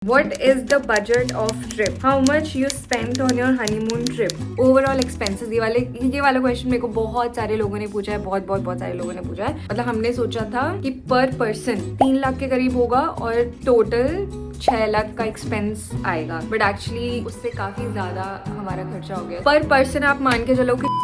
What is the budget of trip? How much you spent on your honeymoon trip? Overall expenses. ये वाला question मेरे को बहुत सारे लोगों ने पूछा है, बहुत सारे लोगों ने पूछा है। मतलब हमने सोचा था कि पर पर्सन 3 लाख के करीब होगा और टोटल 6 लाख का एक्सपेंस आएगा, बट एक्चुअली उससे काफी ज्यादा हमारा खर्चा हो गया। पर पर्सन आप मान के चलो कि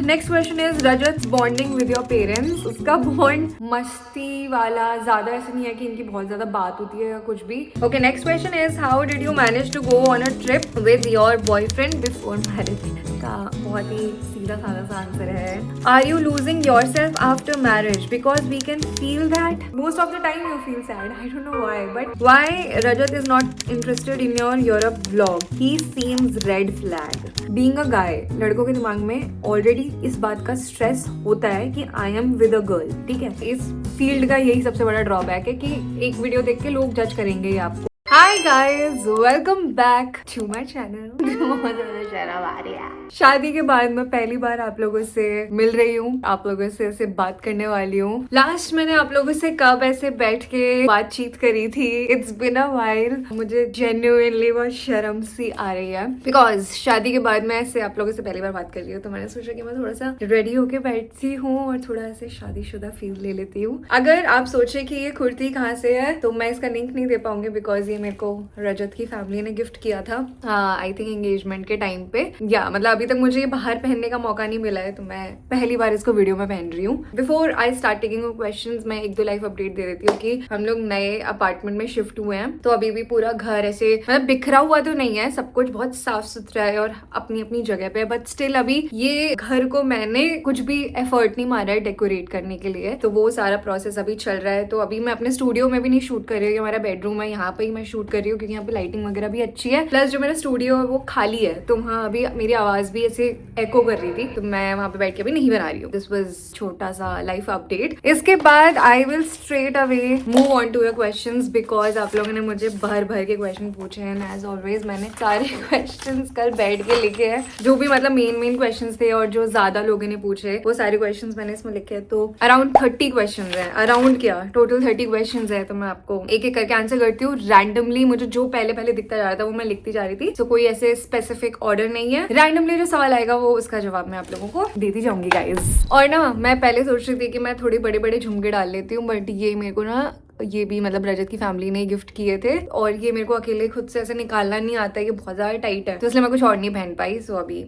next question is Rajat bonding with your parents. उसका बॉन्ड मस्ती वाला, ज्यादा ऐसा नहीं है कि इनकी बहुत ज्यादा बात होती है या कुछ भी। Okay, next question is how did you manage to go on a trip with your boyfriend before marriage? का बहुत ही सीधा साधा सा आंसर है। Are you losing your self after marriage? Because we can feel that most of the time you feel sad. I don't know why, but why Rajat is not interested in your Europe vlog? He seems red flag. Being a गाय, लड़कों के दिमाग में already इस बात का stress होता है कि I am with a girl. ठीक है, इस फील्ड का यही सबसे बड़ा ड्रॉबैक है कि एक वीडियो देख के लोग जज करेंगे ही आपको। Hi guys, welcome back to my channel. बहुत ज्यादा शर्म आ रही है। शादी के बाद मैं पहली बार आप लोगों से मिल रही हूँ, आप लोगों से ऐसे बात करने वाली हूँ। लास्ट मैंने आप लोगों से कब ऐसे बैठ के बातचीत करी थी? It's been a while. मुझे जेन्युइनली बहुत शर्म सी आ रही है बिकॉज शादी के बाद मैं ऐसे आप लोगों से पहली बार बात कर रही हूँ, तो मैंने सोचा कि मैं थोड़ा सा रेडी होके बैठती हूँ और थोड़ा ऐसे शादीशुदा फील ले लेती हूँ। अगर आप सोचे कि ये कुर्ती कहाँ से है, तो मैं इसका लिंक नहीं दे पाऊंगी बिकॉज मेरे को रजत की फैमिली ने गिफ्ट किया था, आई थिंक एंगेजमेंट के टाइम पे। या मतलब अभी तक मुझे ये बाहर पहनने का मौका नहीं मिला है, तो मैं पहली बार इसको वीडियो में पहन रही हूँ। Before I start taking questions, मैं 1-2 लाइफ अपडेट दे देती हूँ कि हम लोग नए अपार्टमेंट में शिफ्ट हुए हैं, तो अभी भी पूरा घर ऐसे मतलब बिखरा हुआ तो नहीं है, सब कुछ बहुत साफ सुथरा है और अपनी अपनी जगह पे है, बट स्टिल अभी ये घर को मैंने कुछ भी एफर्ट नहीं मारा है डेकोरेट करने के लिए, तो वो सारा प्रोसेस अभी चल रहा है। तो अभी मैं अपने स्टूडियो में भी नहीं शूट कर रही हूँ, हमारा बेडरूम है, यहाँ पे ही मैं शूट कर रही हूँ क्योंकि यहाँ पे लाइटिंग वगैरह भी अच्छी है। प्लस जो मेरा स्टूडियो है वो खाली है, तो वहाँ अभी मेरी आवाज भी ऐसे एको कर रही थी, तो मैं वहाँ पे बैठ के अभी नहीं बना रही हूँ। दिस वाज छोटा सा लाइफ अपडेट। इसके बाद I will straight away move on to your questions because आप लोगों ने मुझे भर के क्वेश्चन पूछे हैं। एज ऑलवेज मैंने सारे क्वेश्चंस कल बैठ के लिखे हैं, जो भी मतलब मेन क्वेश्चंस थे और जो ज्यादा लोगों ने पूछे वो सारे क्वेश्चंस मैंने इसमें लिखे हैं। तो अराउंड 30 क्वेश्चन है, अराउंड क्या टोटल 30 क्वेश्चन है, तो मैं आपको एक एक करके आंसर करती हूँ। रैंडमली मुझे जो पहले दिखता जा रहा था वो मैं लिखती जा रही थी, तो कोई ऐसे स्पेसिफिक ऑर्डर नहीं है। रैंडमली जो सवाल आएगा वो उसका जवाब मैं आप लोगों को देती जाऊंगी गाइस। और ना मैं पहले सोच रही थी कि मैं थोड़े बड़े झुमके डाल लेती हूँ, बट ये मेरे को ना ये भी मतलब रजत की फैमिली ने गिफ्ट किए थे और ये मेरे को अकेले खुद से ऐसे निकालना नहीं आता है, ये बहुत ज्यादा टाइट है, तो इसलिए मैं कुछ और नहीं पहन पाई। सो अभी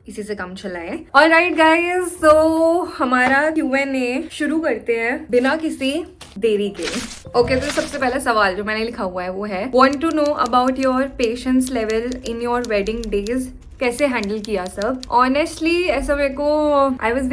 इसी से काम चला है। ऑलराइट गाइस, तो हमारा Q&A शुरू करते हैं बिना किसी देरी के। ओके, तो सबसे पहला सवाल जो मैंने लिखा हुआ है वो है want to know about your patience level in your wedding days. कैसे हैंडल किया सब? ऑनेस्टली ऐसा मेरे को आई वॉज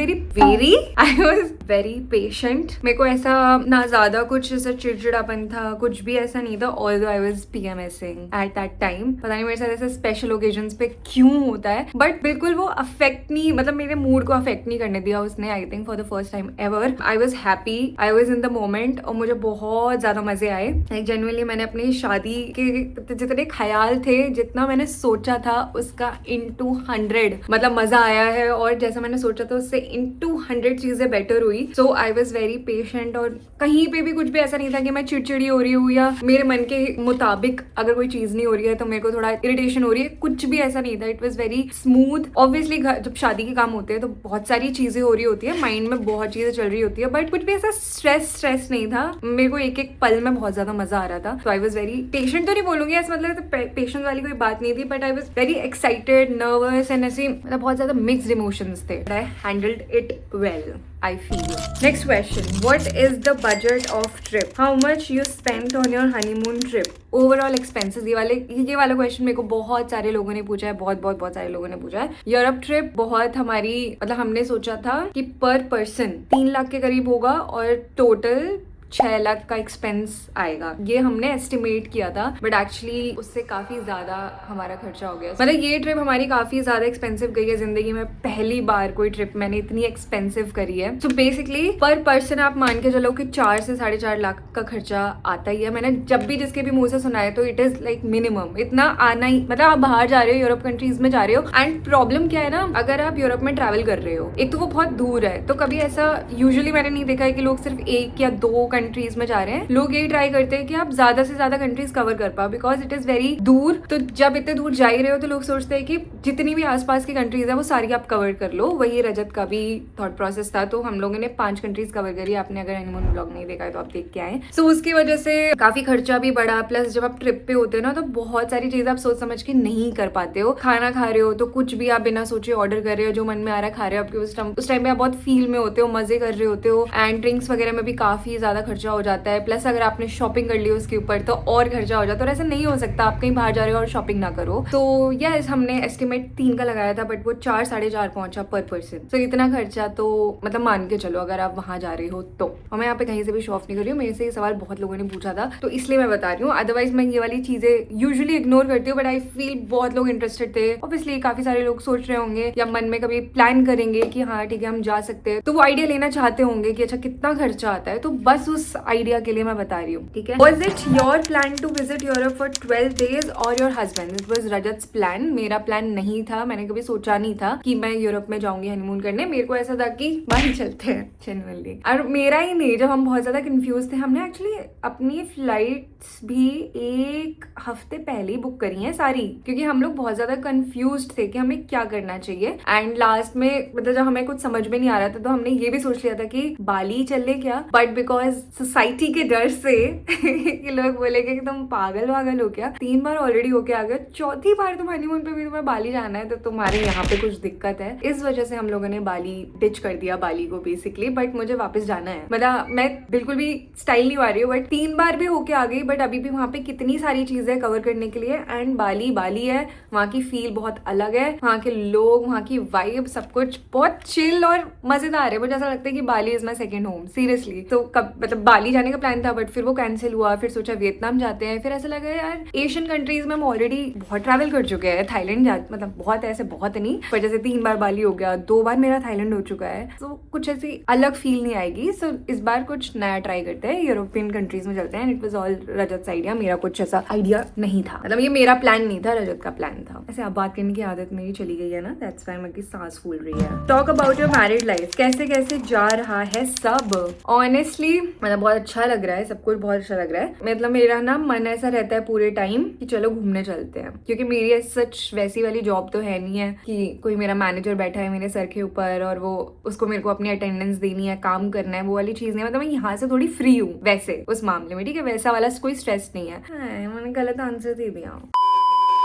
वेरी पेशेंट। मेरे को ऐसा ना ज्यादा कुछ ऐसा चिड़चिड़ापन था, कुछ भी ऐसा नहीं था। Although I was PMSing at that time, पता नहीं मेरे साथ ऐसे स्पेशल ओकेजन्स पे क्यों होता है, बट बिल्कुल वो अफेक्ट नहीं, मतलब मेरे मूड को अफेक्ट नहीं करने दिया उसने। I think for the first time ever I was happy, I was in the moment और मुझे बहुत ज्यादा मजे आए। लाइक जेन्युइनली मैंने अपनी शादी के जितने ख्याल थे, जितना मैंने सोचा था उसका into 100 मतलब मजा आया है, और जैसा मैंने सोचा था उससे into 100 चीजें बेटर हुई। सो आई वॉज वेरी पेशेंट और कहीं पे भी कुछ भी ऐसा नहीं था कि मैं चिड़चिड़ी हो रही हूँ या मेरे मन के मुताबिक अगर कोई चीज नहीं हो रही है तो मेरे को थोड़ा इरिटेशन हो रही है, कुछ भी ऐसा नहीं था। It was very smooth. Obviously जब शादी के काम होते हैं तो बहुत सारी चीजें हो रही होती है, माइंड में बहुत चीजें चल रही होती है, बट कुछ भी ऐसा स्ट्रेस नहीं था। मेरे को एक पल में बहुत ज्यादा मजा आ रहा था। तो आई वॉज वेरी पेशेंट तो नहीं बोलूंगी ऐसा, मतलब पेशेंट वाली कोई बात नहीं थी, but I was very excited, nervous and ऐसे मतलब बहुत ज्यादा मिक्स्ड इमोशंस थे। I handled it well, I feel. Next question. What is the budget of trip? How much you spent on your honeymoon trip? Overall expenses. ये वाला question मेरे को बहुत सारे लोगों ने पूछा है, बहुत सारे लोगों ने पूछा है। यूरोप ट्रिप बहुत हमारी मतलब हमने सोचा था कि पर पर्सन 3 लाख के करीब होगा और टोटल 6 लाख का एक्सपेंस आएगा, ये हमने एस्टिमेट किया था, बट एक्चुअली उससे काफी ज्यादा हमारा खर्चा हो गया। मतलब ये ट्रिप हमारी काफी ज्यादा एक्सपेंसिव गई है। जिंदगी में पहली बार कोई ट्रिप मैंने इतनी एक्सपेंसिव करी है। सो बेसिकली पर पर्सन आप मान के चलो कि 4 से 4.5 लाख का खर्चा आता ही है। मैंने जब भी जिसके भी मुंह से सुना है तो इट इज लाइक मिनिमम इतना आना ही, मतलब आप बाहर जा रहे हो, यूरोप कंट्रीज में जा रहे हो, एंड प्रॉब्लम क्या है ना, अगर आप यूरोप में ट्रैवल कर रहे हो, एक तो वो बहुत दूर है, तो कभी ऐसा यूजुअली मैंने नहीं देखा है कि लोग सिर्फ 1 या 2 कंट्रीज में जा रहे हैं, लोग यही ट्राई करते हैं कि आप ज्यादा से ज्यादा कंट्रीज कवर कर पाओ, बिकॉज इट इज वेरी दूर। तो जब इतने दूर जा ही रहे हो तो लोग सोचते हैं कि जितनी भी आसपास की कंट्रीज है वो सारी आप कवर कर लो। वही रजत का भी थॉट प्रोसेस था। तो हम लोगों ने 5 कंट्रीज कवर करी। आपने अगर हनीमून व्लॉग नहीं देखा है तो आप देख के आए। सो उसकी वजह से काफी खर्चा भी बढ़ा, प्लस जब आप ट्रिप पे होते हो ना तो बहुत सारी चीजें आप सोच समझ के नहीं कर पाते हो। खाना खा रहे हो तो कुछ भी आप बिना सोचे ऑर्डर कर रहे हो, जो मन में आ रहा है खा रहे हो। आपके उस टाइम पे आप बहुत फील में होते हो, मजे कर रहे होते हो, एंड ड्रिंक्स वगैरह में भी काफी ज्यादा खर्चा हो जाता है। प्लस अगर आपने शॉपिंग कर ली उसके ऊपर तो और खर्चा हो जाता है। और ऐसा नहीं हो सकता आप कहीं बाहर जा रहे हो और शॉपिंग ना करो। तो यस, हमने एस्टिमेट 3 का लगाया था, बट वो 4 साढ़े 4 पहुंचा पर पर्सन। तो इतना खर्चा तो मतलब मान के चलो अगर आप वहां जा रहे हो तो। और मैं यहाँ पे कहीं से भी शो ऑफ नहीं कर रही हूँ, मेरे से ये सवाल बहुत लोगों ने पूछा था तो इसलिए मैं बता रही हूँ। अदरवाइज मैं ये वाली चीजें यूजुअली इग्नोर करती हूँ, बट आई फील बहुत लोग इंटरेस्टेड थे। ऑब्वियसली काफी सारे लोग सोच रहे होंगे या मन में कभी प्लान करेंगे कि हाँ ठीक है हम जा सकते हैं, तो वो आइडिया लेना चाहते होंगे कि अच्छा कितना खर्चा आता है। तो बस उस आइडिया के लिए मैं बता रही हूँ, ठीक है। Was it your plan to visit Europe for 12 days और your husband? It was Rajat's plan, मेरा प्लान नहीं था। मैंने कभी सोचा नहीं था कि मैं यूरोप में जाऊंगी हनीमून करने। मेरे को ऐसा था कि बाहर चलते हैं जनरली। और मेरा ही नहीं, जब हम बहुत ज्यादा कंफ्यूज थे, हमने एक्चुअली अपनी फ्लाइट्स भी 1 हफ्ते पहले ही बुक करी हैं सारी, क्योंकि हम लोग बहुत ज्यादा कंफ्यूज थे कि हमें क्या करना चाहिए। एंड लास्ट में मतलब जब हमें कुछ समझ में नहीं आ रहा था तो हमने ये भी सोच लिया था कि बाली चले क्या, बट बिकॉज सोसाइटी के डर से कि लोग बोलेंगे कि तुम पागल वागल हो क्या, 3 बार ऑलरेडी होके आ गए, 4थी बार तुम हनीमून पे भी तुम्हें बाली जाना है तो तुम्हारे यहाँ पे कुछ दिक्कत है। इस वजह से हम लोगों ने बाली डिच कर दिया, बाली को बेसिकली। बट मुझे वापस जाना है, मतलब मैं बिल्कुल भी स्टाइल नहीं आ रही हूँ, बट 3 बार भी होके आ गई, बट अभी भी वहाँ पे कितनी सारी चीजें कवर करने के लिए। एंड बाली बाली है, वहाँ की फील बहुत अलग है, वहाँ के लोग, वहाँ की वाइब, सब कुछ बहुत चिल और मजेदार है। मुझे ऐसा लगता है कि Bali is my second home, seriously. तो कब मतलब बाली जाने का प्लान था, बट फिर वो कैंसिल हुआ। फिर सोचा वियतनाम जाते हैं, फिर ऐसा लगा यार एशियन कंट्रीज में हम ऑलरेडी बहुत ट्रैवल कर चुके हैं। थाईलैंड मतलब बहुत ऐसे बहुत नहीं, पर जैसे 3 बार बाली हो गया, 2 बार मेरा थाईलैंड हो चुका है, तो कुछ ऐसी अलग फील नहीं आएगी। सो इस बार कुछ नया ट्राई करते हैं, यूरोपियन कंट्रीज में चलते हैं। It was all Rajat idea, मेरा कुछ ऐसा आइडिया नहीं था, मतलब ये मेरा प्लान नहीं था, रजत का प्लान था। ऐसे अब बात करने की आदत मेरी चली गई है ना, दैट्स व्हाई मेरी सांस फूल रही है। Talk about your married life, कैसे कैसे जा रहा है सब? ऑनेस्टली मतलब बहुत अच्छा लग रहा है, सब कुछ बहुत अच्छा लग रहा है। मतलब मेरा ना मन ऐसा रहता है पूरे टाइम कि चलो घूमने चलते हैं, क्योंकि मेरी सच वैसी वाली जॉब तो है नहीं है कि कोई मेरा मैनेजर बैठा है मेरे सर के ऊपर और वो उसको मेरे को अपनी अटेंडेंस देनी है, काम करना है, वो वाली चीज नहीं है। मतलब मैं यहाँ से थोड़ी फ्री हूँ वैसे उस मामले में, ठीक है, वैसा वाला कोई स्ट्रेस नहीं है। मैंने गलत आंसर दे दिया।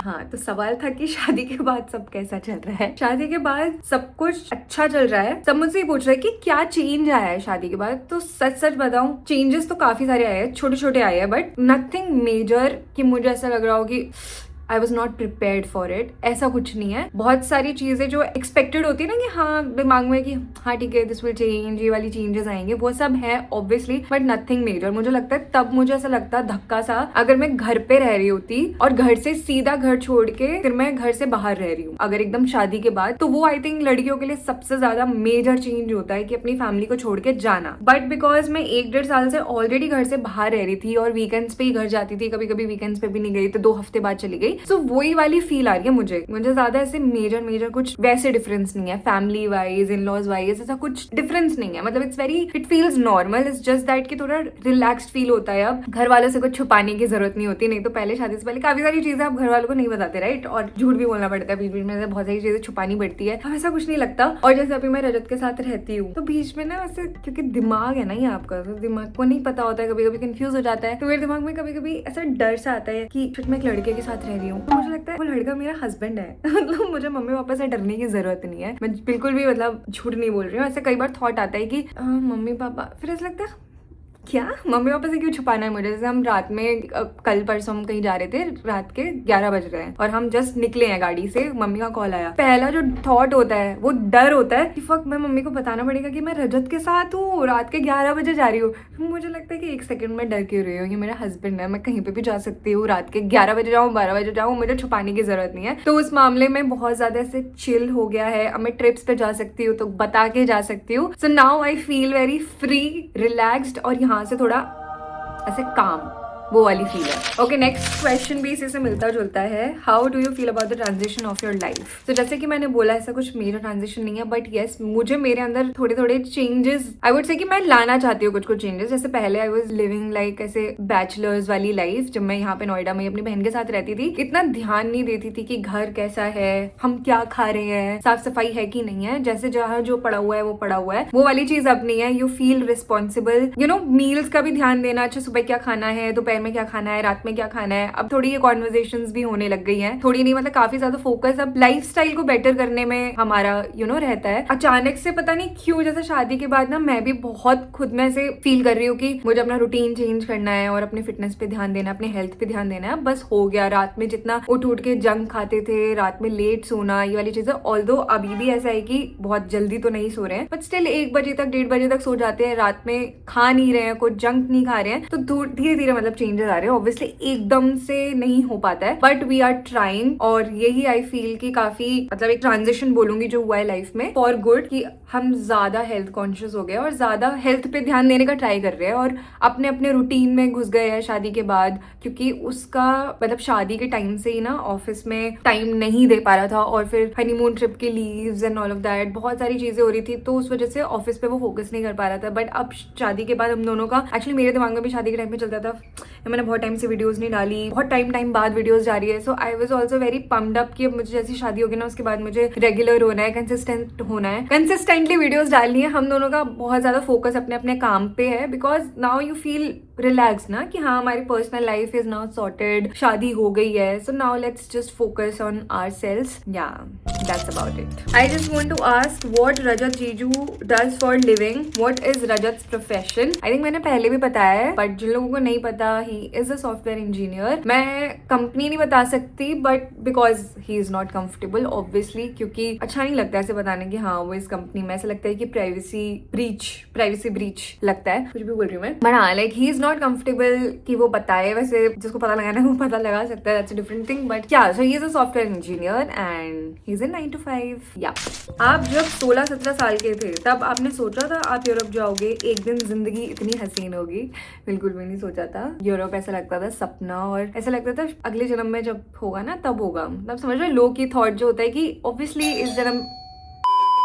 हाँ, तो सवाल था कि शादी के बाद सब कैसा चल रहा है। शादी के बाद सब कुछ अच्छा चल रहा है। सब मुझसे पूछ रहे हैं कि क्या चेंज आया है शादी के बाद। तो सच सच बताऊं, चेंजेस तो काफी सारे आए हैं, छोटे छोटे आए हैं, बट नथिंग मेजर कि मुझे ऐसा लग रहा हो कि I was not prepared for it. ऐसा कुछ नहीं है। बहुत सारी चीजें जो एक्सपेक्टेड होती है ना कि हाँ दिमाग में कि हाँ ठीक है दिस विल चेंज, ये वाली चेंजेस आएंगे, वो सब है ऑब्वियसली, बट नथिंग मेजर। मुझे लगता है तब मुझे ऐसा लगता धक्का सा, अगर मैं घर पे रह रही होती और घर से सीधा घर छोड़ के फिर मैं घर से बाहर रह रही हूँ अगर एकदम शादी के बाद, तो वो आई थिंक लड़कियों के लिए सबसे ज्यादा मेजर चेंज होता है कि अपनी फैमिली को छोड़ के जाना। बट बिकॉज मैं 1-1.5 साल से ऑलरेडी घर से बाहर रह रही थी और वीकेंड्स पे ही घर जाती थी, कभी कभी वीकेंड्स पे भी नहीं गई तो 2 हफ्ते बाद चली गई। सो वही वाली फील आ रही है मुझे ज्यादा ऐसे मेजर कुछ वैसे डिफरेंस नहीं है। Family wise, in laws wise ऐसा कुछ डिफरेंस नहीं है। मतलब it feels normal, it's just that कि थोड़ा रिलैक्स्ड फील होता है। अब घर वालों से कुछ छुपाने की जरूरत नहीं होती, नहीं तो पहले शादी से पहले काफी सारी चीजें आप घर वालों को नहीं बताते, राइट, और झूठ भी बोलना पड़ता है, बीच बीच में बहुत सारी चीजें छुपानी पड़ती है। अब ऐसा कुछ नहीं लगता। और जैसे अभी मैं रजत के साथ रहती हूँ तो बीच में ना वैसे, क्योंकि दिमाग है ना ये आपका, तो दिमाग को नहीं पता होता है, कभी कभी कंफ्यूज हो जाता है। तो मेरे दिमाग में कभी कभी ऐसा डर सा आता है कि मैं एक लड़के के साथ रह रही हूँ, तो मुझे लगता है वो लड़का मेरा हस्बैंड है। मतलब मुझे मम्मी पापा से डरने की जरूरत नहीं है। मैं बिल्कुल भी मतलब झूठ नहीं बोल रही हूँ। ऐसे कई बार थॉट आता है कि मम्मी पापा, फिर ऐसा लगता है क्या मम्मी पापा से क्यों छुपाना है मुझे। जैसे हम रात में कल परसों हम कहीं जा रहे थे, रात के 11 बज रहे हैं और हम जस्ट निकले हैं गाड़ी से, मम्मी का कॉल आया। पहला जो थॉट होता है वो डर होता है कि फक मैं मम्मी को बताना पड़ेगा कि मैं रजत के साथ हूँ, रात के 11 बजे जा रही हूँ। मुझे लगता है कि 1 सेकंड में डर क्यों रही हूँ, ये मेरा हस्बैंड है, मैं कहीं पे भी जा सकती हूँ, रात के 11 बजे जाऊँ, 12 बजे जाऊँ, मुझे छुपाने की जरूरत नहीं है। तो उस मामले में बहुत ज्यादा ऐसे चिल हो गया है। अब मैं ट्रिप्स पे जा सकती हूँ तो बता के जा सकती हूँ। So now I feel very free, relaxed और यहाँ से थोड़ा ऐसे काम। वो वाली फील है। ओके, नेक्स्ट क्वेश्चन भी इसी से मिलता जुलता है। How do you feel about the transition of your life? तो जैसे कि मैंने बोला, ऐसा कुछ मेजर ट्रांजिशन नहीं है, बट येस, मुझे मेरे अंदर थोड़े थोड़े चेंजेस, आई वुड से कि मैं लाना चाहती हूँ कुछ चेंजेस। जैसे पहले आई वॉज लिविंग लाइक ऐसे बैचलर्स वाली लाइफ। जब मैं यहाँ पे नोएडा में अपनी बहन के साथ रहती थी, इतना ध्यान नहीं देती थी कि घर कैसा है, हम क्या खा रहे हैं, साफ सफाई है कि नहीं है। जैसे जहाँ जो पड़ा हुआ है वो पड़ा हुआ है, वो वाली चीज अब नहीं है। You feel responsible, you know, meals का भी ध्यान देना। अच्छा, सुबह क्या खाना है, दोपहर में क्या खाना है, रात में क्या खाना है। अब थोड़ी ये कॉन्वर्सेशंस भी होने लग गई हैं, थोड़ी नहीं मतलब काफी ज्यादा फोकस अब लाइफस्टाइल को बेटर करने में हमारा रहता है। अचानक से पता नहीं क्यों, जैसे शादी के बाद ना मैं भी बहुत खुद में ऐसे फील कर रही हूँ कि मुझे अपना रूटीन चेंज करना है और अपने फिटनेस पे ध्यान देना, अपने हेल्थ पे ध्यान देना है। बस हो गया। रात में जितना उठ उठ के जंक खाते थे, रात में लेट सोना, ये वाली चीजें, ऑल्दो अभी भी ऐसा है कि बहुत जल्दी तो नहीं सो रहे हैं, बट स्टिल 1 बजे तक 1:30 बजे तक सो जाते हैं। रात में खा नहीं रहे हैं, कुछ जंक नहीं खा रहे हैं। तो धीरे धीरे मतलब चेंजेस आ रहे हैं। ऑब्वियसली एकदम से नहीं हो पाता है, बट वी आर ट्राइंग। और यही आई फील कि काफी मतलब एक ट्रांजिशन बोलूंगी जो हुआ है लाइफ में फॉर गुड, कि हम ज्यादा हेल्थ कॉन्शियस हो गए और ज्यादा हेल्थ पे ध्यान देने का ट्राई कर रहे हैं और अपने अपने रूटीन में घुस गए हैं शादी के बाद। क्योंकि उसका मतलब शादी के टाइम से ही ना ऑफिस में टाइम नहीं दे पा रहा था, और फिर हनीमून ट्रिप के leaves and all of that, बहुत सारी चीजें हो रही थी, तो उस वजह से ऑफिस पे वो फोकस नहीं कर पा रहा था। बट अब शादी के बाद हम दोनों का, एक्चुअली मेरे दिमाग में भी शादी के टाइम में चलता था, मैंने बहुत टाइम से वीडियोस नहीं डाली, बहुत टाइम बाद वीडियोस जा रही है। So I was also very pumped up कि मुझे जैसी शादी होगी ना, उसके बाद मुझे रेगुलर होना है, कंसिस्टेंट होना है, कंसिस्टेंटली वीडियोस डालनी है। हम दोनों का बहुत ज्यादा फोकस अपने अपने काम पे है, because now you feel relax ना कि हाँ, हमारी personal life is now sorted, शादी हो गई है। So now let's just focus on ourselves. Yeah that's about it. I just want to ask what Rajat जीजू does for living, what is Rajat profession. I think मैंने पहले भी बताया है, बट जिन लोगों को नहीं पता, ही इज अ सॉफ्टवेयर इंजीनियर। मैं कंपनी नहीं बता सकती, but because he is not comfortable obviously, क्योंकि अच्छा नहीं लगता ऐसे बताने की हाँ वो इस कंपनी में। ऐसा लगता है कि प्राइवेसी ब्रीच लगता है, कुछ भी बोल रही हूँ मैं, बट हाँ, like he is not comfortable कि वो बताए। वैसे जिसको पता लगाना है वो पता लगा सकता है, that's a different thing. But क्या, so he is a software engineer and he is in 9 to 5। या आप जब 16-17 साल के थे, तब आपने सोचा था आप यूरोप जाओगे, एक दिन जिंदगी इतनी हसीन होगी? बिल्कुल भी नहीं सोचा था। यूरोप ऐसा लगता था सपना, और ऐसा लगता था अगले जन्म में जब होगा ना तब होगा। मतलब समझ रहे, लो की थॉट जो होता है कि ऑब्वियसली इस जन्म।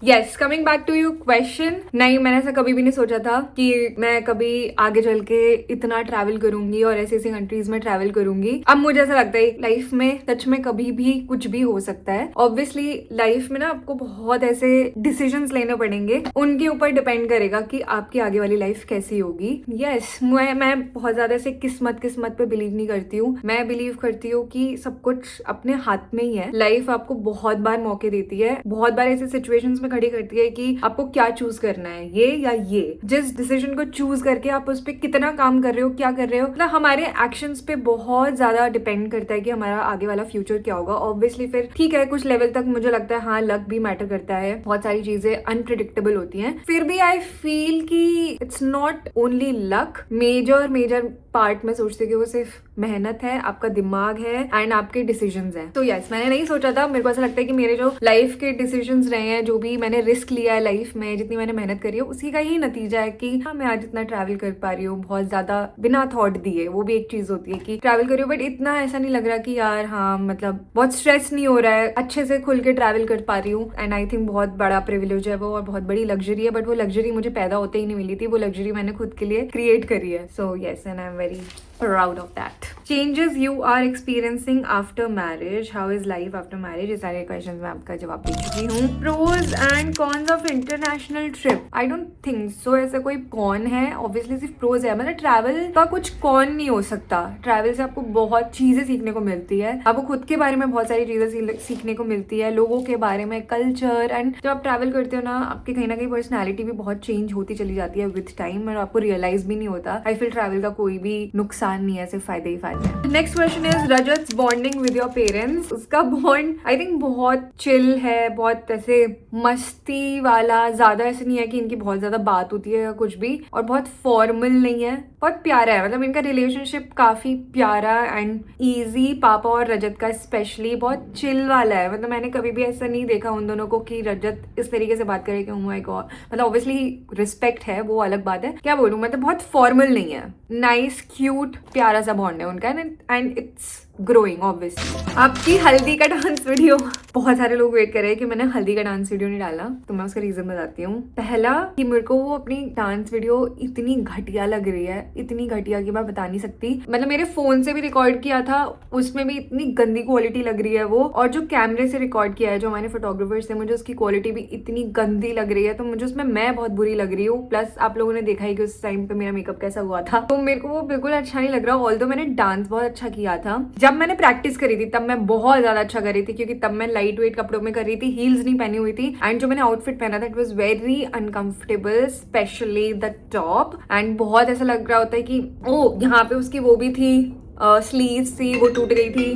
Yes, coming back to your question, नहीं, मैंने ऐसा कभी भी नहीं सोचा था कि मैं कभी आगे चल के इतना ट्रैवल करूंगी और ऐसी ऐसी कंट्रीज में ट्रैवल करूंगी। अब मुझे ऐसा लगता है लाइफ में सच में कभी भी कुछ भी हो सकता है। ऑब्वियसली लाइफ में ना आपको बहुत ऐसे डिसीजंस लेने पड़ेंगे, उनके ऊपर डिपेंड करेगा कि आपकी आगे वाली लाइफ कैसी होगी। यस, मैं बहुत ज्यादा ऐसे किस्मत पे बिलीव नहीं करती हूँ। मैं बिलीव करती हूँ कि सब कुछ अपने हाथ में ही है। लाइफ आपको बहुत बार मौके देती है, बहुत बार ऐसे सिचुएशंस खड़ी करती है कि आपको क्या चूज करना है, ये या ये। जिस डिसीजन को चूज करके आप उस पर कितना काम कर रहे हो, क्या कर रहे हो, मतलब हमारे एक्शंस पे बहुत ज्यादा डिपेंड करता है कि हमारा आगे वाला फ्यूचर क्या होगा। ऑब्वियसली फिर ठीक है, कुछ लेवल तक मुझे लगता है हाँ, लक भी मैटर करता है, बहुत सारी चीजें अनप्रिडिक्टेबल होती हैं। फिर भी आई फील कि it's not only luck. Major part में सोचती हूँ कि वो सिर्फ मेहनत है, आपका दिमाग है एंड आपके डिसीजंस हैं। तो यस, मैंने नहीं सोचा था। मेरे को ऐसा लगता है कि मेरे जो लाइफ के डिसीजंस रहे हैं, जो भी मैंने रिस्क लिया है लाइफ में, जितनी मैंने मेहनत करी है, उसी का ही नतीजा है कि हाँ, मैं आज इतना ट्रैवल कर पा रही हूँ, बहुत ज्यादा बिना थॉट दिए। वो भी एक चीज होती है कि ट्रैवल करी हो, बट इतना ऐसा नहीं लग रहा कि यार हाँ, मतलब बहुत स्ट्रेस नहीं हो रहा है, अच्छे से खुल के ट्रैवल कर पा रही हूँ। एंड आई थिंक बहुत बड़ा प्रिविलेज है वो, और बहुत बड़ी लग्जरी है। बट वो लग्जरी मुझे पैदा होते ही नहीं मिली थी, वो लग्जरी मैंने खुद के लिए क्रिएट करी है। So yes, and I am very proud of that. Changes you are experiencing after marriage. How is life after marriage? ये सारे क्वेश्चन मैं आपका जवाब दे चुकी हूँ. Pros and cons of international trip. I don't think so. ऐसा कोई cone है? Obviously सिर्फ प्रोज है. मतलब ट्रैवल का कुछ कॉन नहीं हो सकता. ट्रैवल से आपको बहुत चीजें सीखने को मिलती है. आपको खुद के बारे में बहुत सारी चीजें सीखने को मिलती है, लोगों के बारे में, कल्चर. एंड जब आप ट्रैवल करते हो ना, आपकी कहीं ना कहीं पर्सनैलिटी भी बहुत चेंज होती चली जाती है विद टाइम, और आपको रियलाइज भी नहीं होता. आई फील ट्रैवल का कोई भी नुकसान नहीं है, सिर्फ फायदे ही फायदे हैं. Next question is Rajat bonding with your parents. उसका बॉन्ड आई थिंक बहुत चिल है, बहुत ऐसे मस्ती वाला. ज्यादा ऐसे नहीं है कि इनकी बहुत ज्यादा बात होती है या कुछ भी, और बहुत फॉर्मल नहीं है, बहुत प्यारा है, मतलब इनका रिलेशनशिप काफी प्यारा एंड ईजी, पापा और रजत का स्पेशली बहुत चिल वाला है। मतलब मैंने कभी भी ऐसा नहीं देखा उन दोनों को कि रजत इस तरीके से बात करे कि ओह माय गॉड, मतलब ऑब्वियसली रिस्पेक्ट है, वो अलग बात है, क्या बोलूं, मतलब बहुत फॉर्मल नहीं है, नाइस क्यूट प्यारा सा बॉन्ड है उनका एंड इट्स ग्रोइंग ऑब्वियसली। आपकी हल्दी का डांस वीडियो, बहुत सारे लोग वेट कर रहे हैं कि मैंने हल्दी का डांस वीडियो नहीं डाला, तो मैं उसका रीजन बताती हूँ। पहला कि मेरे को वो अपनी डांस वीडियो इतनी घटिया लग रही है, इतनी घटिया कि मैं बता नहीं सकती। मतलब मेरे फोन से भी रिकॉर्ड किया था, उसमें भी इतनी गंदी क्वालिटी लग रही है वो, और जो कैमरे से रिकॉर्ड किया है जो हमारे फोटोग्राफर्स थे, मुझे उसकी क्वालिटी भी इतनी गंदी लग रही है, तो मुझे उसमें मैं बहुत बुरी लग रही हूँ। प्लस आप लोगों ने देखा ही कि उस टाइम पे मेरा मेकअप कैसा हुआ था, तो मेरे को वो बिल्कुल अच्छा नहीं लग रहा। ऑल्दो मैंने डांस बहुत अच्छा किया था, जब मैंने प्रैक्टिस करी थी तब मैं बहुत ज्यादा अच्छा कर रही थी, क्योंकि तब मैं लाइट वेट कपड़ों में कर रही थी, हील्स नहीं पहनी हुई थी, एंड जो मैंने आउटफिट पहना था it was very uncomfortable, specially the top, and बहुत ऐसा लग रहा होता है कि ओ यहाँ पे उसकी वो भी थी, स्लीव्स थी वो टूट गई थी,